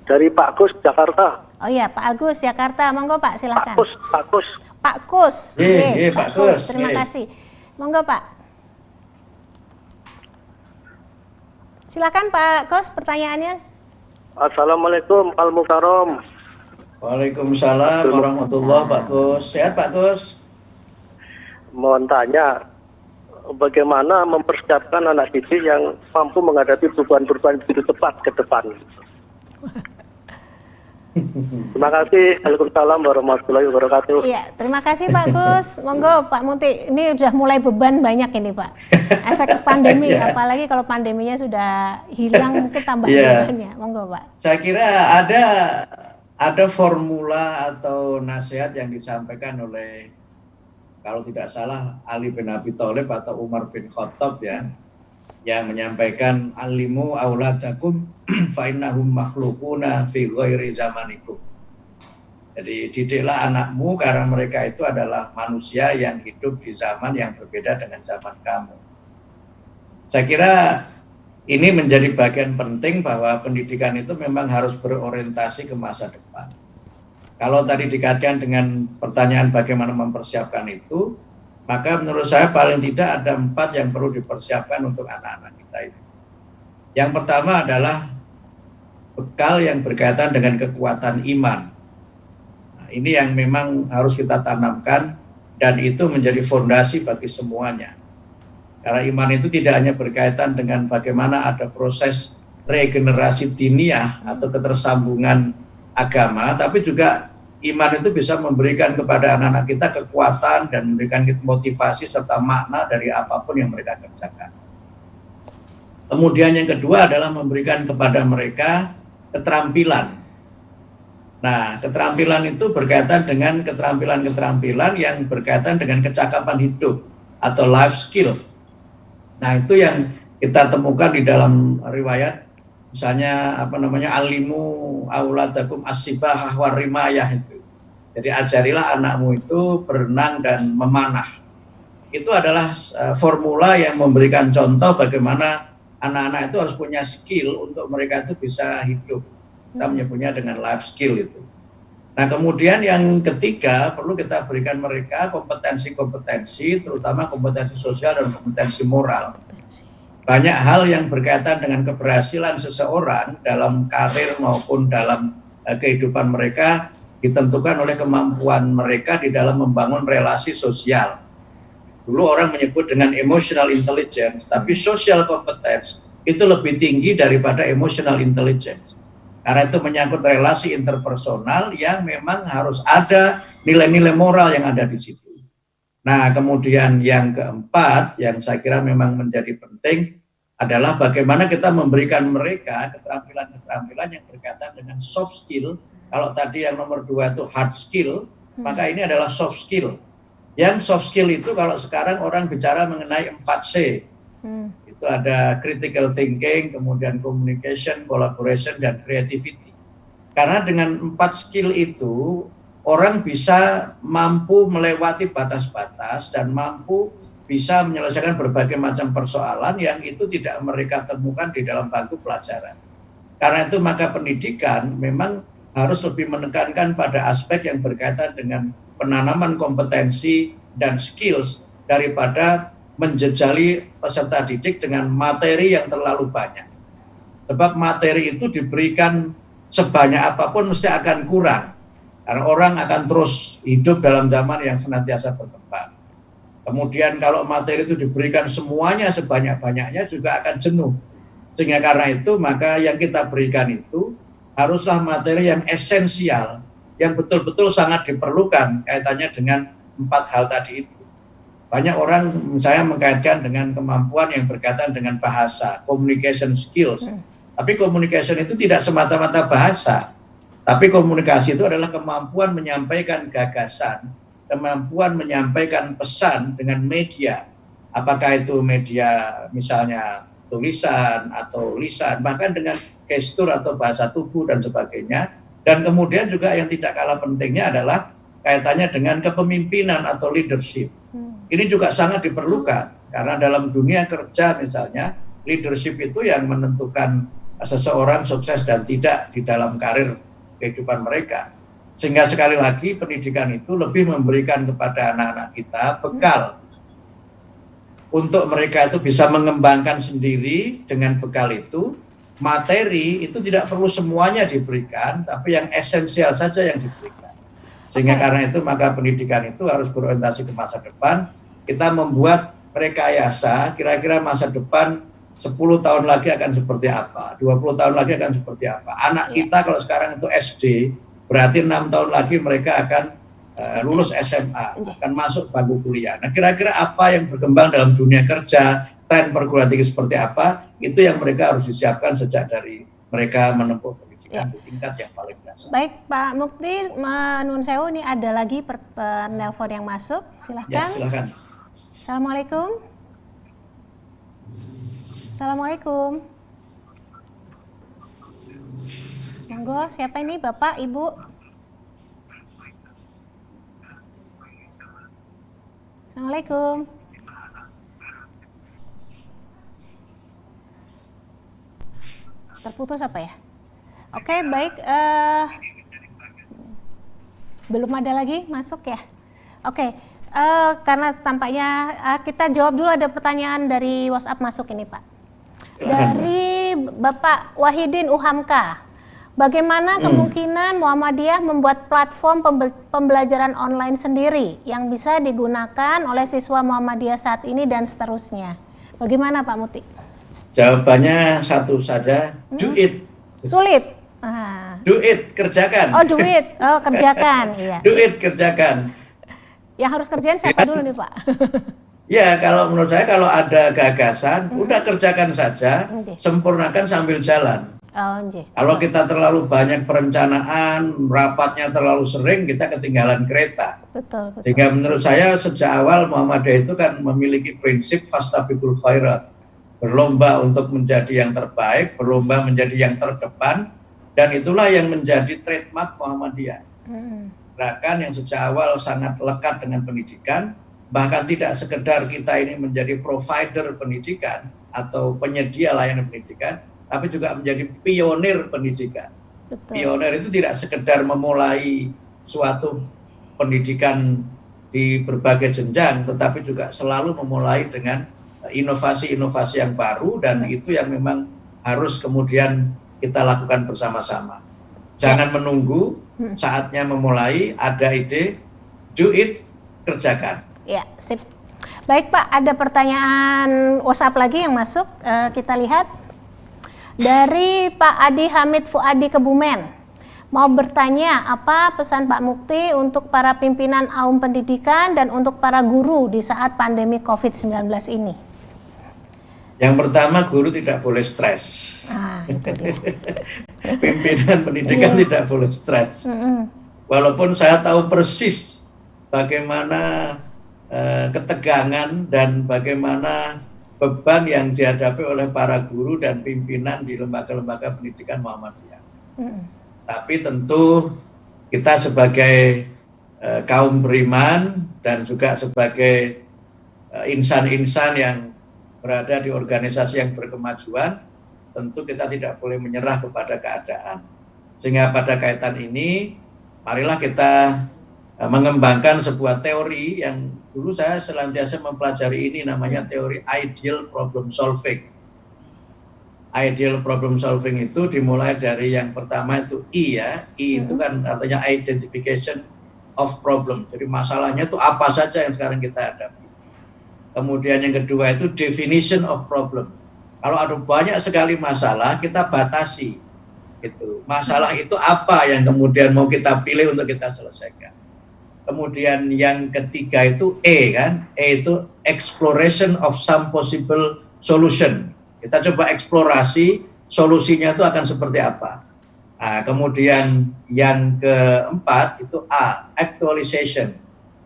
Speaker 7: Dari Pak Gus, Jakarta.
Speaker 1: Oh iya, Pak Agus, Jakarta. Monggo Pak, silakan.
Speaker 7: Pak Gus.
Speaker 1: Pak Kus.
Speaker 2: Pak Kus.
Speaker 1: Terima kasih. Monggo Pak. Silakan Pak Kus, pertanyaannya.
Speaker 7: Assalamualaikum, Al-Mukarram.
Speaker 2: Waalaikumsalam warahmatullahi Pak Gus. Sehat Pak Gus?
Speaker 7: Mohon tanya, bagaimana mempersiapkan anak didik yang mampu menghadapi perubahan-perubahan begitu cepat ke depan? Terima kasih. Waalaikumsalam warahmatullahi wabarakatuh.
Speaker 1: Iya, terima kasih Pak Gus. Monggo Pak Muti, ini udah mulai beban banyak ini Pak. Efek pandemi, apalagi kalau pandeminya sudah hilang mungkin tambah bebannya. Monggo Pak.
Speaker 2: Saya kira ada formula atau nasihat yang disampaikan oleh, kalau tidak salah, Ali bin Abi Thalib atau Umar bin Khattab ya, yang menyampaikan alimu auladakum fa innahum makhluquna fi ghairi zamanikum. Jadi didiklah anakmu karena mereka itu adalah manusia yang hidup di zaman yang berbeda dengan zaman kamu. Saya kira ini menjadi bagian penting bahwa pendidikan itu memang harus berorientasi ke masa depan. Kalau tadi dikaitkan dengan pertanyaan bagaimana mempersiapkan itu, maka menurut saya paling tidak ada 4 yang perlu dipersiapkan untuk anak-anak kita ini. Yang pertama adalah bekal yang berkaitan dengan kekuatan iman. Nah, ini yang memang harus kita tanamkan dan itu menjadi fondasi bagi semuanya. Karena iman itu tidak hanya berkaitan dengan bagaimana ada proses regenerasi diniyah atau ketersambungan agama, tapi juga iman itu bisa memberikan kepada anak-anak kita kekuatan dan memberikan motivasi serta makna dari apapun yang mereka kerjakan. Kemudian yang kedua adalah memberikan kepada mereka keterampilan. Nah, keterampilan itu berkaitan dengan keterampilan-keterampilan yang berkaitan dengan kecakapan hidup atau life skill. Nah, itu yang kita temukan di dalam riwayat, misalnya alimu auladakum as-sibahah war-rimayah itu. Jadi ajarilah anakmu itu berenang dan memanah. Itu adalah formula yang memberikan contoh bagaimana anak-anak itu harus punya skill untuk mereka itu bisa hidup. Kita menyebutnya dengan life skill itu. Nah, kemudian yang ketiga perlu kita berikan mereka kompetensi-kompetensi, terutama kompetensi sosial dan kompetensi moral. Banyak hal yang berkaitan dengan keberhasilan seseorang dalam karir maupun dalam kehidupan mereka ditentukan oleh kemampuan mereka di dalam membangun relasi sosial. Dulu orang menyebut dengan emotional intelligence, tapi social competence itu lebih tinggi daripada emotional intelligence. Karena itu menyangkut relasi interpersonal yang memang harus ada nilai-nilai moral yang ada di situ. Nah, kemudian yang keempat yang saya kira memang menjadi penting adalah bagaimana kita memberikan mereka keterampilan-keterampilan yang berkaitan dengan soft skill. Kalau tadi yang nomor 2 itu hard skill, maka ini adalah soft skill. Yang soft skill itu kalau sekarang orang bicara mengenai 4C. Itu ada critical thinking, kemudian communication, collaboration, dan creativity. Karena dengan 4 skill itu, orang bisa mampu melewati batas-batas dan mampu bisa menyelesaikan berbagai macam persoalan yang itu tidak mereka temukan di dalam bangku pelajaran. Karena itu maka pendidikan memang harus lebih menekankan pada aspek yang berkaitan dengan penanaman kompetensi dan skills daripada menjejali peserta didik dengan materi yang terlalu banyak. Sebab materi itu diberikan sebanyak apapun mesti akan kurang. Karena orang akan terus hidup dalam zaman yang senantiasa berkembang. Kemudian kalau materi itu diberikan semuanya sebanyak-banyaknya juga akan jenuh. Sehingga karena itu maka yang kita berikan itu haruslah materi yang esensial, yang betul-betul sangat diperlukan kaitannya dengan 4 hal tadi itu. Banyak orang saya mengkaitkan dengan kemampuan yang berkaitan dengan bahasa, communication skills. Tapi communication itu tidak semata-mata bahasa. Tapi komunikasi itu adalah kemampuan menyampaikan gagasan, kemampuan menyampaikan pesan dengan media. Apakah itu media misalnya tulisan atau lisan, bahkan dengan gestur atau bahasa tubuh dan sebagainya. Dan kemudian juga yang tidak kalah pentingnya adalah kaitannya dengan kepemimpinan atau leadership. Ini juga sangat diperlukan karena dalam dunia kerja misalnya leadership itu yang menentukan seseorang sukses dan tidak di dalam karir kehidupan mereka. Sehingga sekali lagi pendidikan itu lebih memberikan kepada anak-anak kita bekal untuk mereka itu bisa mengembangkan sendiri. Dengan bekal itu, materi itu tidak perlu semuanya diberikan, tapi yang esensial saja yang diberikan. Sehingga karena itu maka pendidikan itu harus berorientasi ke masa depan. Kita membuat rekayasa kira-kira masa depan 10 tahun lagi akan seperti apa, 20 tahun lagi akan seperti apa. Anak kita kalau sekarang itu SD, berarti 6 tahun lagi mereka akan lulus SMA, akan masuk bangku kuliah. Nah, kira-kira apa yang berkembang dalam dunia kerja, tren perguruan tinggi seperti apa, itu yang mereka harus disiapkan sejak dari mereka menempuh pendidikan di tingkat yang paling dasar.
Speaker 1: Baik, Pak Mukti, Nun Sewu, ini ada lagi penelpon yang masuk, silahkan.
Speaker 2: Ya, silahkan.
Speaker 1: Assalamualaikum. Assalamualaikum. Monggo, siapa ini, Bapak, Ibu? Assalamualaikum. Terputus apa ya? Oke, baik. Belum ada lagi masuk ya? Oke, karena tampaknya kita jawab dulu, ada pertanyaan dari WhatsApp masuk ini, Pak. Dari Bapak Wahidin Uhamka. Bagaimana kemungkinan Muhammadiyah membuat platform pembelajaran online sendiri yang bisa digunakan oleh siswa Muhammadiyah saat ini dan seterusnya? Bagaimana Pak Muti?
Speaker 2: Jawabannya satu saja, do it.
Speaker 1: Sulit.
Speaker 2: Do it, kerjakan.
Speaker 1: Oh, do it. Oh, kerjakan. Iya.
Speaker 2: Do it, kerjakan.
Speaker 1: Yang harus kerjain siapa dulu nih Pak?
Speaker 2: Ya, kalau menurut saya kalau ada gagasan, udah kerjakan saja, sempurnakan sambil jalan.
Speaker 1: Oh,
Speaker 2: kalau kita terlalu banyak perencanaan, rapatnya terlalu sering, kita ketinggalan kereta.
Speaker 1: Betul.
Speaker 2: Sehingga menurut saya sejak awal Muhammadiyah itu kan memiliki prinsip fastabiqul khairat, berlomba untuk menjadi yang terbaik, berlomba menjadi yang terdepan, dan itulah yang menjadi trademark Muhammadiyah. Gerakan yang sejak awal sangat lekat dengan pendidikan, bahkan tidak sekedar kita ini menjadi provider pendidikan atau penyedia layanan pendidikan, tapi juga menjadi pionir pendidikan. Betul. Pionir itu tidak sekedar memulai suatu pendidikan di berbagai jenjang, tetapi juga selalu memulai dengan inovasi-inovasi yang baru, dan itu yang memang harus kemudian kita lakukan bersama-sama. Jangan menunggu, saatnya memulai, ada ide, do it, kerjakan.
Speaker 1: Ya, sip. Baik Pak, ada pertanyaan WhatsApp lagi yang masuk, kita lihat. Dari Pak Adi Hamid Fuadi Kebumen, mau bertanya apa pesan Pak Mukti untuk para pimpinan Aum Pendidikan dan untuk para guru di saat pandemi COVID-19 ini?
Speaker 2: Yang pertama, guru tidak boleh stres.
Speaker 1: Itu dia.
Speaker 2: Pimpinan pendidikan tidak boleh stres. Walaupun saya tahu persis bagaimana ketegangan dan bagaimana beban yang dihadapi oleh para guru dan pimpinan di lembaga-lembaga pendidikan Muhammadiyah. Tapi tentu kita sebagai kaum beriman dan juga sebagai insan-insan yang berada di organisasi yang berkemajuan, tentu kita tidak boleh menyerah kepada keadaan. Sehingga pada kaitan ini, marilah kita mengembangkan sebuah teori yang dulu saya senantiasa mempelajari ini, namanya teori ideal problem solving. Ideal problem solving itu dimulai dari yang pertama itu I ya, I itu kan artinya identification of problem. Jadi masalahnya itu apa saja yang sekarang kita hadapi. Kemudian yang kedua itu definition of problem. Kalau ada banyak sekali masalah, kita batasi. Gitu. Masalah itu apa yang kemudian mau kita pilih untuk kita selesaikan. Kemudian yang ketiga itu E kan, E itu exploration of some possible solution. Kita coba eksplorasi solusinya itu akan seperti apa. Nah, kemudian yang keempat itu A, actualization.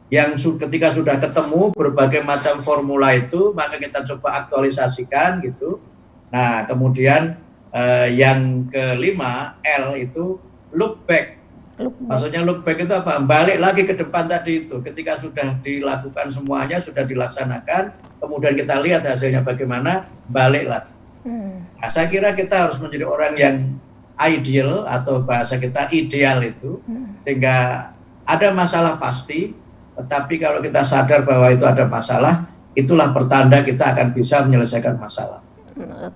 Speaker 2: Yang ketika sudah ketemu berbagai macam formula itu, maka kita coba aktualisasikan gitu. Nah, kemudian yang kelima L itu look back. Maksudnya look back itu apa? Balik lagi ke depan tadi itu. Ketika sudah dilakukan semuanya, sudah dilaksanakan, kemudian kita lihat hasilnya bagaimana, balik lagi. Nah, saya kira kita harus menjadi orang yang ideal atau bahasa kita ideal itu, sehingga ada masalah pasti, tetapi kalau kita sadar bahwa itu ada masalah, itulah pertanda kita akan bisa menyelesaikan masalah.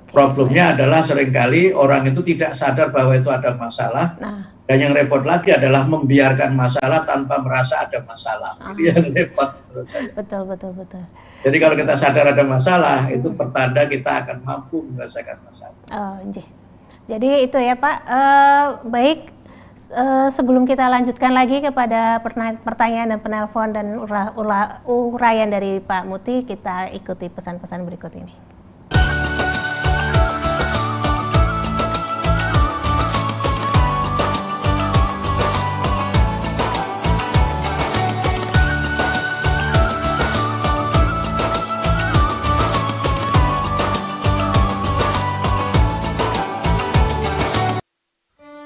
Speaker 2: Problemnya adalah seringkali orang itu tidak sadar bahwa itu ada masalah, dan yang repot lagi adalah membiarkan masalah tanpa merasa ada masalah. Ini yang repot menurut saya.
Speaker 1: Betul.
Speaker 2: Jadi kalau kita sadar ada masalah, itu pertanda kita akan mampu menyelesaikan masalah.
Speaker 1: Jadi itu ya Pak. Baik, sebelum kita lanjutkan lagi kepada pertanyaan dan penelpon dan uraian dari Pak Muti, kita ikuti pesan-pesan berikut ini.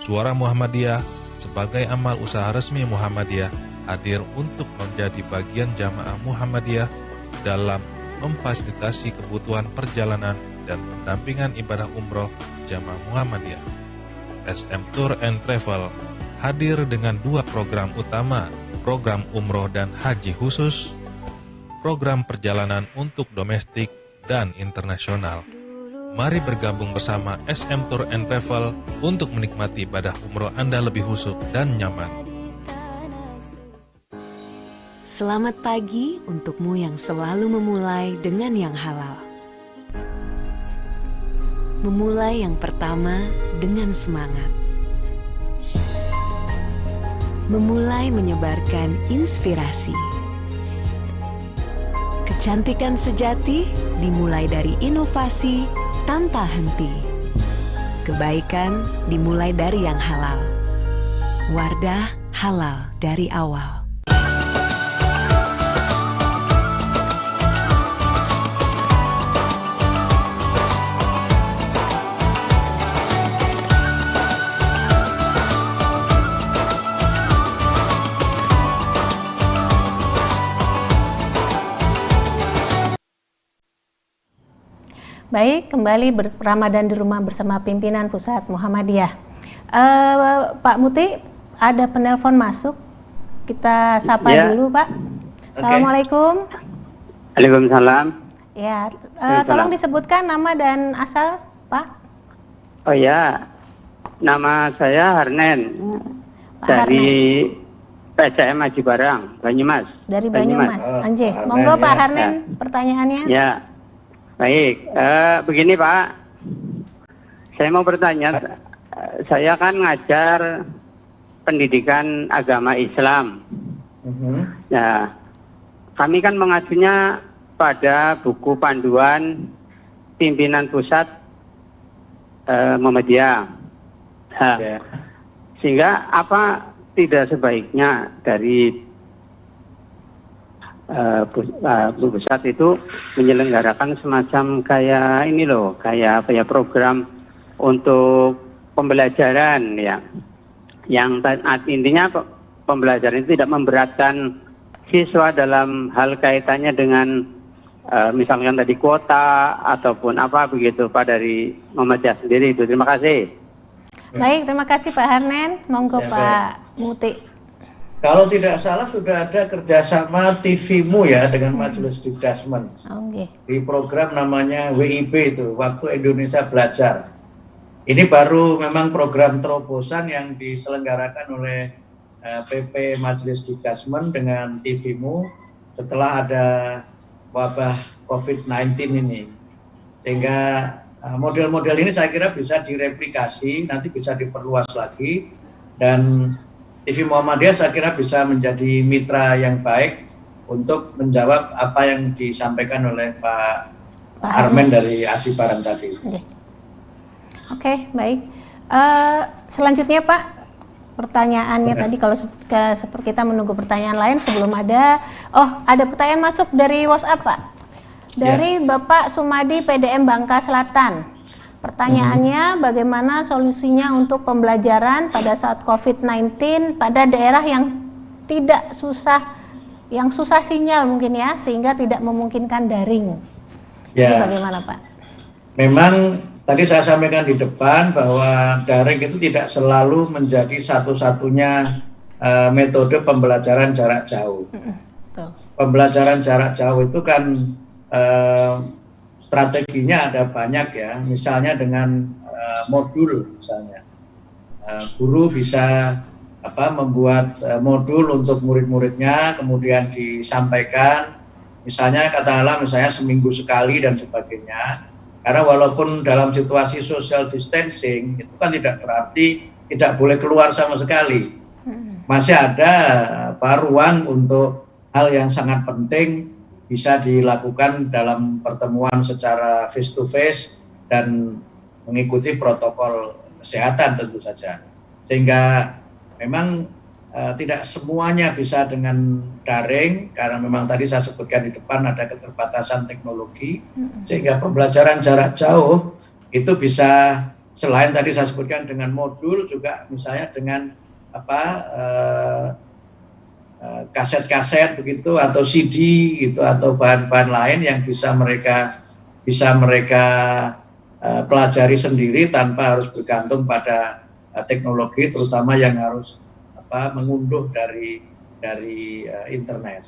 Speaker 5: Suara Muhammadiyah sebagai amal usaha resmi Muhammadiyah hadir untuk menjadi bagian jamaah Muhammadiyah dalam memfasilitasi kebutuhan perjalanan dan pendampingan ibadah umroh jamaah Muhammadiyah. SM Tour and Travel hadir dengan 2 program utama, program umroh dan haji khusus, program perjalanan untuk domestik dan internasional. Mari bergabung bersama SM Tour and Travel untuk menikmati ibadah umroh Anda lebih khusyuk dan nyaman.
Speaker 4: Selamat pagi untukmu yang selalu memulai dengan yang halal. Memulai yang pertama dengan semangat. Memulai menyebarkan inspirasi. Kecantikan sejati dimulai dari inovasi tanpa henti. Kebaikan dimulai dari yang halal. Wardah halal dari awal.
Speaker 1: Baik, kembali Ramadan di rumah bersama pimpinan Pusat Muhammadiyah. Pak Muti, ada penelpon masuk. Kita sapa dulu, Pak. Assalamualaikum.
Speaker 8: Waalaikumsalam.
Speaker 1: Ya, tolong disebutkan nama dan asal, Pak.
Speaker 8: Oh ya, nama saya Harnen. Dari PCM Haji Barang, Banyumas.
Speaker 1: Dari Banyumas. Anjir, monggo Pak Harnen, pertanyaannya.
Speaker 8: Ya. Baik, begini Pak, saya mau bertanya, saya kan ngajar pendidikan agama Islam. Nah, kami kan mengajunya pada buku panduan pimpinan pusat Muhammadiyah. Sehingga apa tidak sebaiknya dari pusat itu menyelenggarakan semacam kayak ini loh, kayak apa ya, program untuk pembelajaran ya, yang intinya pembelajaran itu tidak memberatkan siswa dalam hal kaitannya dengan misalkan tadi kuota ataupun apa begitu Pak, dari Muhammadiyah sendiri itu. Terima kasih.
Speaker 1: Baik, terima kasih Pak Harnen. Monggo Pak Muti.
Speaker 2: Kalau tidak salah sudah ada kerjasama TV-mu ya dengan Majelis Dikdasmen. Di program namanya WIB itu, Waktu Indonesia Belajar. Ini baru memang program terobosan yang diselenggarakan oleh PP Majelis Dikdasmen dengan TV-mu setelah ada wabah COVID-19 ini. Sehingga model-model ini saya kira bisa direplikasi, nanti bisa diperluas lagi, dan TV Muhammadiyah saya kira bisa menjadi mitra yang baik untuk menjawab apa yang disampaikan oleh Pak Armen dari Haji Barang tadi.
Speaker 1: Oke, baik. Selanjutnya Pak, pertanyaannya tadi kalau seperti kita menunggu pertanyaan lain sebelum ada. Oh, ada pertanyaan masuk dari WhatsApp Pak. Dari Bapak Sumadi PDM Bangka Selatan. Pertanyaannya, bagaimana solusinya untuk pembelajaran pada saat COVID-19 pada daerah yang tidak susah, yang susah sinyal mungkin ya, sehingga tidak memungkinkan daring. Ini bagaimana Pak?
Speaker 2: Memang tadi saya sampaikan di depan bahwa daring itu tidak selalu menjadi satu-satunya metode pembelajaran jarak jauh. Pembelajaran jarak jauh itu kan strateginya ada banyak ya, misalnya dengan modul misalnya. Guru bisa membuat modul untuk murid-muridnya, kemudian disampaikan, misalnya katakanlah misalnya seminggu sekali dan sebagainya. Karena walaupun dalam situasi social distancing itu kan tidak berarti tidak boleh keluar sama sekali. Masih ada ruang untuk hal yang sangat penting bisa dilakukan dalam pertemuan secara face to face dan mengikuti protokol kesehatan tentu saja. Sehingga memang tidak semuanya bisa dengan daring, karena memang tadi saya sebutkan di depan ada keterbatasan teknologi, sehingga pembelajaran jarak jauh itu bisa selain tadi saya sebutkan dengan modul, juga misalnya dengan kaset-kaset begitu atau CD gitu atau bahan-bahan lain yang bisa mereka pelajari sendiri tanpa harus bergantung pada teknologi, terutama yang harus mengunduh dari internet.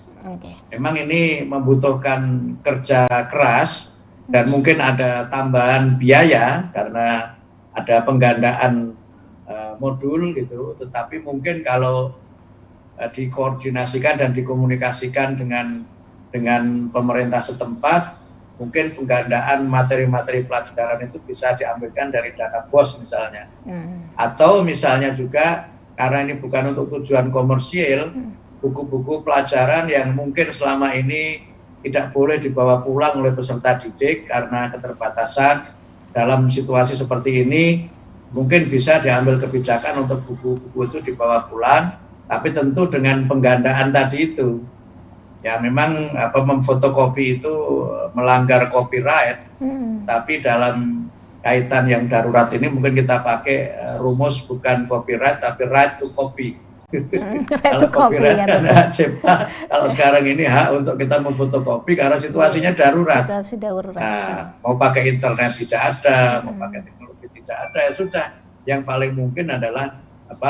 Speaker 2: Memang ini membutuhkan kerja keras dan mungkin ada tambahan biaya karena ada penggandaan modul gitu, tetapi mungkin kalau dikoordinasikan dan dikomunikasikan dengan pemerintah setempat, mungkin penggandaan materi-materi pelajaran itu bisa diambilkan dari dana BOS misalnya. Atau misalnya juga karena ini bukan untuk tujuan komersial, buku-buku pelajaran yang mungkin selama ini tidak boleh dibawa pulang oleh peserta didik karena keterbatasan dalam situasi seperti ini, mungkin bisa diambil kebijakan untuk buku-buku itu dibawa pulang, tapi tentu dengan penggandaan tadi itu. Ya memang memfotokopi itu melanggar copyright, tapi dalam kaitan yang darurat ini mungkin kita pakai rumus bukan copyright tapi right to copy. Kalau copyright kan hak cipta, kalau sekarang ini hak untuk kita memfotokopi karena situasinya darurat. Nah, mau pakai internet tidak ada, mau pakai teknologi tidak ada, ya sudah. Yang paling mungkin adalah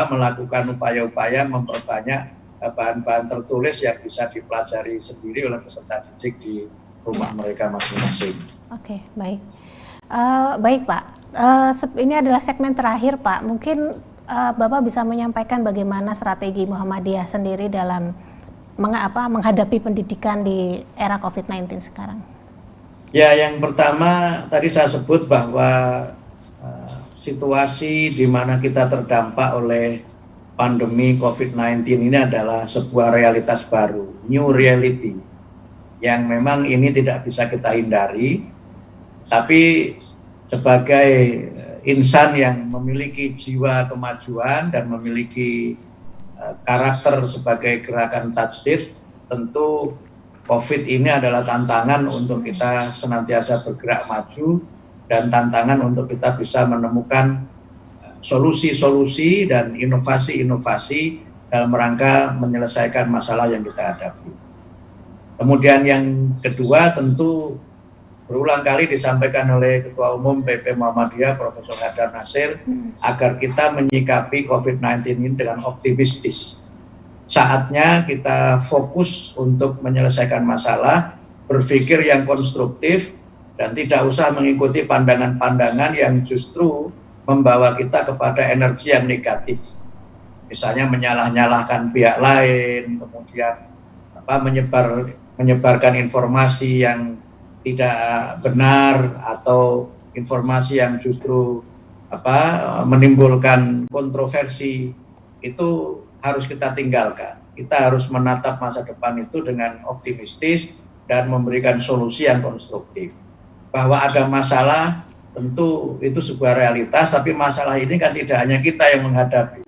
Speaker 2: melakukan upaya-upaya memperbanyak bahan-bahan tertulis yang bisa dipelajari sendiri oleh peserta didik di rumah mereka masing-masing.
Speaker 1: Oke, baik. Baik Pak, ini adalah segmen terakhir Pak. Mungkin Bapak bisa menyampaikan bagaimana strategi Muhammadiyah sendiri dalam menghadapi pendidikan di era COVID-19 sekarang.
Speaker 2: Ya, yang pertama tadi saya sebut bahwa situasi di mana kita terdampak oleh pandemi COVID-19 ini adalah sebuah realitas baru, new reality, yang memang ini tidak bisa kita hindari. Tapi sebagai insan yang memiliki jiwa kemajuan dan memiliki karakter sebagai gerakan tajdid, tentu COVID ini adalah tantangan untuk kita senantiasa bergerak maju dan tantangan untuk kita bisa menemukan solusi-solusi dan inovasi-inovasi dalam rangka menyelesaikan masalah yang kita hadapi. Kemudian yang kedua tentu berulang kali disampaikan oleh Ketua Umum PP Muhammadiyah Profesor Hadar Nasir agar kita menyikapi COVID-19 ini dengan optimistis. Saatnya kita fokus untuk menyelesaikan masalah, berpikir yang konstruktif, dan tidak usah mengikuti pandangan-pandangan yang justru membawa kita kepada energi yang negatif. Misalnya menyalah-nyalahkan pihak lain, kemudian menyebarkan informasi yang tidak benar atau informasi yang justru menimbulkan kontroversi, itu harus kita tinggalkan. Kita harus menatap masa depan itu dengan optimistis dan memberikan solusi yang konstruktif. Bahwa ada masalah tentu itu sebuah realitas, tapi masalah ini kan tidak hanya kita yang menghadapi.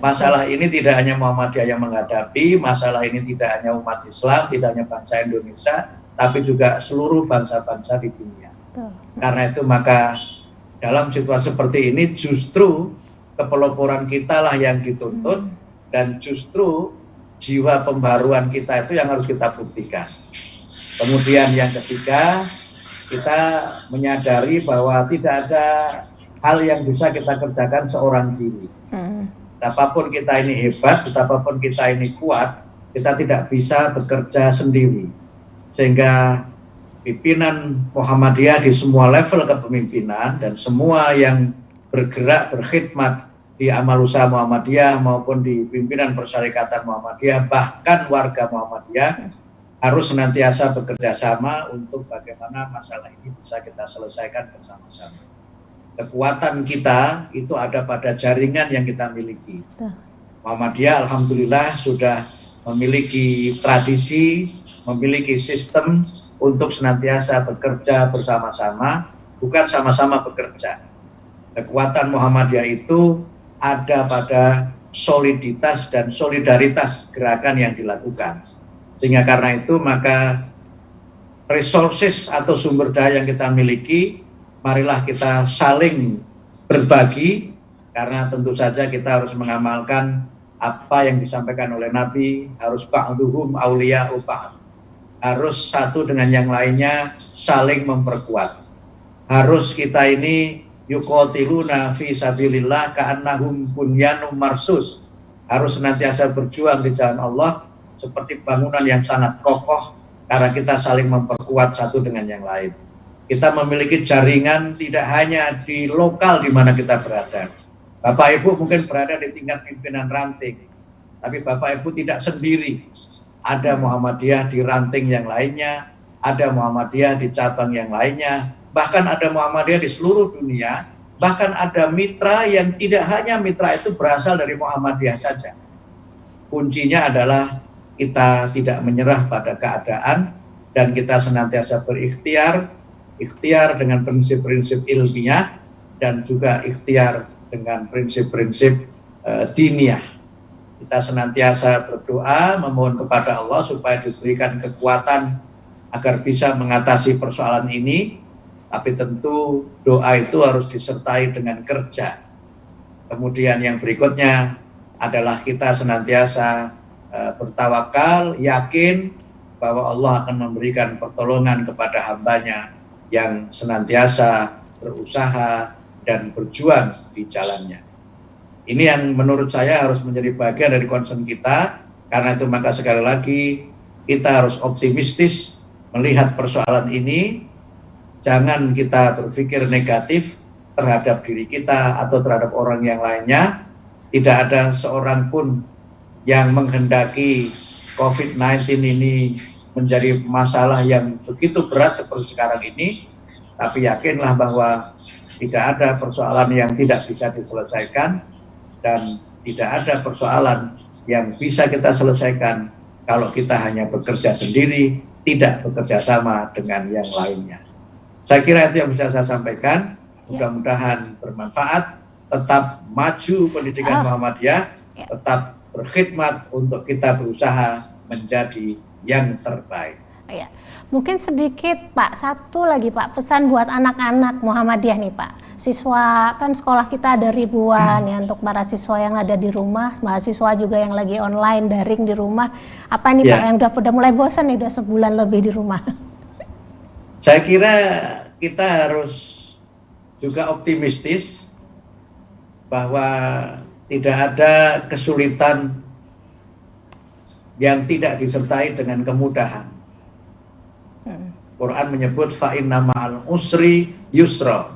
Speaker 2: Masalah ini tidak hanya Muhammadiyah yang menghadapi, masalah ini tidak hanya umat Islam, tidak hanya bangsa Indonesia, tapi juga seluruh bangsa-bangsa di dunia. Karena itu maka dalam situasi seperti ini justru kepeloporan kita lah yang dituntut, dan justru jiwa pembaruan kita itu yang harus kita buktikan. Kemudian yang ketiga, kita menyadari bahwa tidak ada hal yang bisa kita kerjakan seorang diri. Betapapun kita ini hebat, betapapun kita ini kuat, kita tidak bisa bekerja sendiri. Sehingga pimpinan Muhammadiyah di semua level kepemimpinan dan semua yang bergerak, berkhidmat di amal usaha Muhammadiyah maupun di pimpinan persyarikatan Muhammadiyah, bahkan warga Muhammadiyah harus senantiasa bekerja sama untuk bagaimana masalah ini bisa kita selesaikan bersama-sama. Kekuatan kita itu ada pada jaringan yang kita miliki. Muhammadiyah alhamdulillah sudah memiliki tradisi, memiliki sistem untuk senantiasa bekerja bersama-sama, bukan sama-sama bekerja. Kekuatan Muhammadiyah itu ada pada soliditas dan solidaritas gerakan yang dilakukan. Sehingga karena itu maka resources atau sumber daya yang kita miliki, marilah kita saling berbagi, karena tentu saja kita harus mengamalkan apa yang disampaikan oleh Nabi, harus ba'duhum awliya'u ba'd. Harus satu dengan yang lainnya saling memperkuat. Harus kita ini yuqatiluna fi sabilillah ka'annahum bunyanun marsus. Harus senantiasa berjuang di jalan Allah seperti bangunan yang sangat kokoh, karena kita saling memperkuat satu dengan yang lain. Kita memiliki jaringan tidak hanya di lokal di mana kita berada. Bapak Ibu mungkin berada di tingkat pimpinan ranting, tapi Bapak Ibu tidak sendiri. Ada Muhammadiyah di ranting yang lainnya, ada Muhammadiyah di cabang yang lainnya, bahkan ada Muhammadiyah di seluruh dunia, bahkan ada mitra yang tidak hanya mitra itu berasal dari Muhammadiyah saja. Kuncinya adalah kita tidak menyerah pada keadaan dan kita senantiasa berikhtiar dengan prinsip-prinsip ilmiah dan juga ikhtiar dengan prinsip-prinsip diniyah. Kita senantiasa berdoa memohon kepada Allah supaya diberikan kekuatan agar bisa mengatasi persoalan ini, tapi tentu doa itu harus disertai dengan kerja. Kemudian yang berikutnya adalah kita senantiasa bertawakal, yakin bahwa Allah akan memberikan pertolongan kepada hambanya yang senantiasa berusaha dan berjuang di jalannya. Ini yang menurut saya harus menjadi bagian dari concern kita. Karena itu maka sekali lagi kita harus optimistis melihat persoalan ini. Jangan kita berpikir negatif terhadap diri kita atau terhadap orang yang lainnya. Tidak ada seorang pun yang menghendaki COVID-19 ini menjadi masalah yang begitu berat seperti sekarang ini, tapi yakinlah bahwa tidak ada persoalan yang tidak bisa diselesaikan dan tidak ada persoalan yang bisa kita selesaikan kalau kita hanya bekerja sendiri, tidak bekerja sama dengan yang lainnya. Saya kira itu yang bisa saya sampaikan, mudah-mudahan bermanfaat, tetap maju pendidikan Muhammadiyah, tetap berkhidmat untuk kita berusaha menjadi yang terbaik.
Speaker 1: Ya. Mungkin sedikit Pak, satu lagi Pak, pesan buat anak-anak Muhammadiyah nih Pak. Siswa, kan sekolah kita ada ribuan ya, untuk para siswa yang ada di rumah, mahasiswa juga yang lagi online, daring di rumah. Apa nih Pak, yang udah mulai bosan nih, udah sebulan lebih di rumah?
Speaker 2: Saya kira kita harus juga optimistis bahwa tidak ada kesulitan yang tidak disertai dengan kemudahan. Quran menyebut fa inna ma'al usri yusra.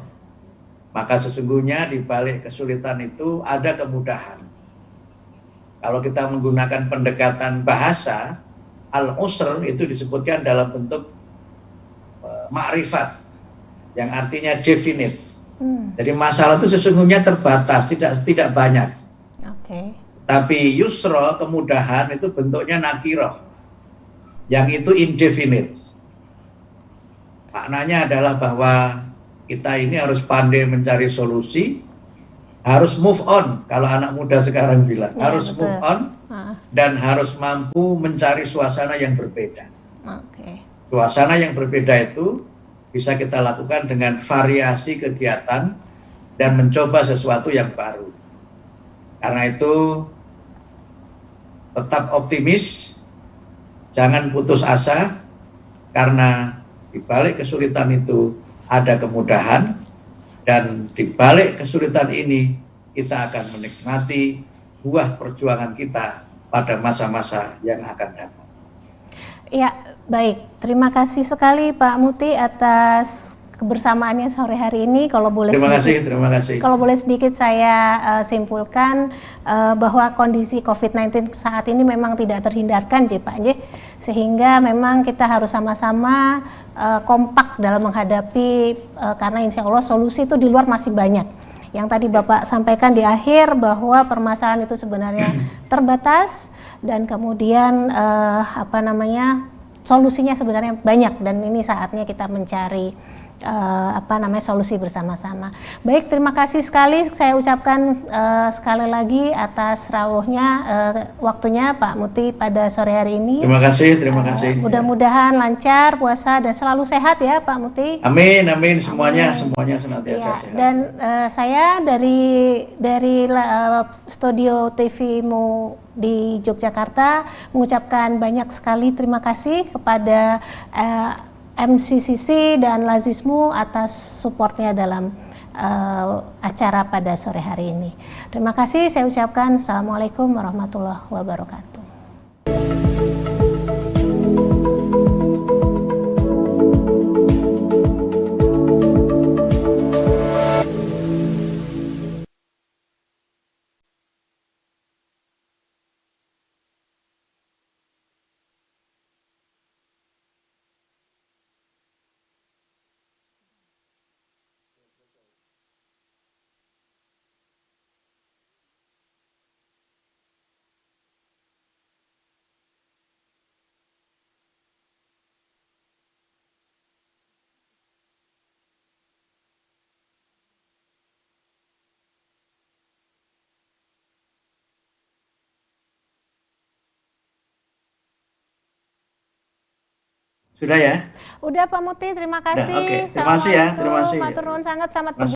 Speaker 2: Maka sesungguhnya di balik kesulitan itu ada kemudahan. Kalau kita menggunakan pendekatan bahasa, al-usr itu disebutkan dalam bentuk ma'rifat yang artinya definite. Jadi masalah itu sesungguhnya terbatas, tidak banyak. Tapi yusra, kemudahan itu bentuknya nakirah, yang itu indefinite. Maknanya adalah bahwa kita ini harus pandai mencari solusi, harus move on, kalau anak muda sekarang bilang, harus move on, dan harus mampu mencari suasana yang berbeda. Suasana yang berbeda itu bisa kita lakukan dengan variasi kegiatan dan mencoba sesuatu yang baru. Karena itu tetap optimis, jangan putus asa, karena di balik kesulitan itu ada kemudahan, dan di balik kesulitan ini kita akan menikmati buah perjuangan kita pada masa-masa yang akan datang.
Speaker 1: Ya, baik. Terima kasih sekali Pak Muti atas kebersamaannya sore hari ini. Kalau boleh
Speaker 2: Terima
Speaker 1: sedikit,
Speaker 2: kasih.
Speaker 1: Kalau boleh sedikit saya simpulkan bahwa kondisi COVID-19 saat ini memang tidak terhindarkan, Pak, sehingga memang kita harus sama-sama kompak dalam menghadapi, karena insya Allah solusi itu di luar masih banyak. Yang tadi Bapak sampaikan di akhir bahwa permasalahan itu sebenarnya terbatas, dan kemudian solusinya sebenarnya banyak, dan ini saatnya kita mencari solusi bersama-sama. Baik, terima kasih sekali saya ucapkan sekali lagi atas rawuhnya waktunya Pak Muti pada sore hari ini.
Speaker 2: Terima kasih.
Speaker 1: Mudah-mudahan lancar puasa dan selalu sehat ya Pak Muti.
Speaker 2: Amin, semuanya senantiasa sehat.
Speaker 1: Dan saya dari studio TV-mu di Yogyakarta mengucapkan banyak sekali terima kasih kepada MCCC dan Lazismu atas supportnya dalam acara pada sore hari ini. Terima kasih saya ucapkan. Assalamualaikum warahmatullahi wabarakatuh.
Speaker 2: Sudah ya?
Speaker 1: Udah Pak Muti, terima kasih.
Speaker 2: Oke. Terima kasih ya.
Speaker 1: Matur nuwun sangat, selamat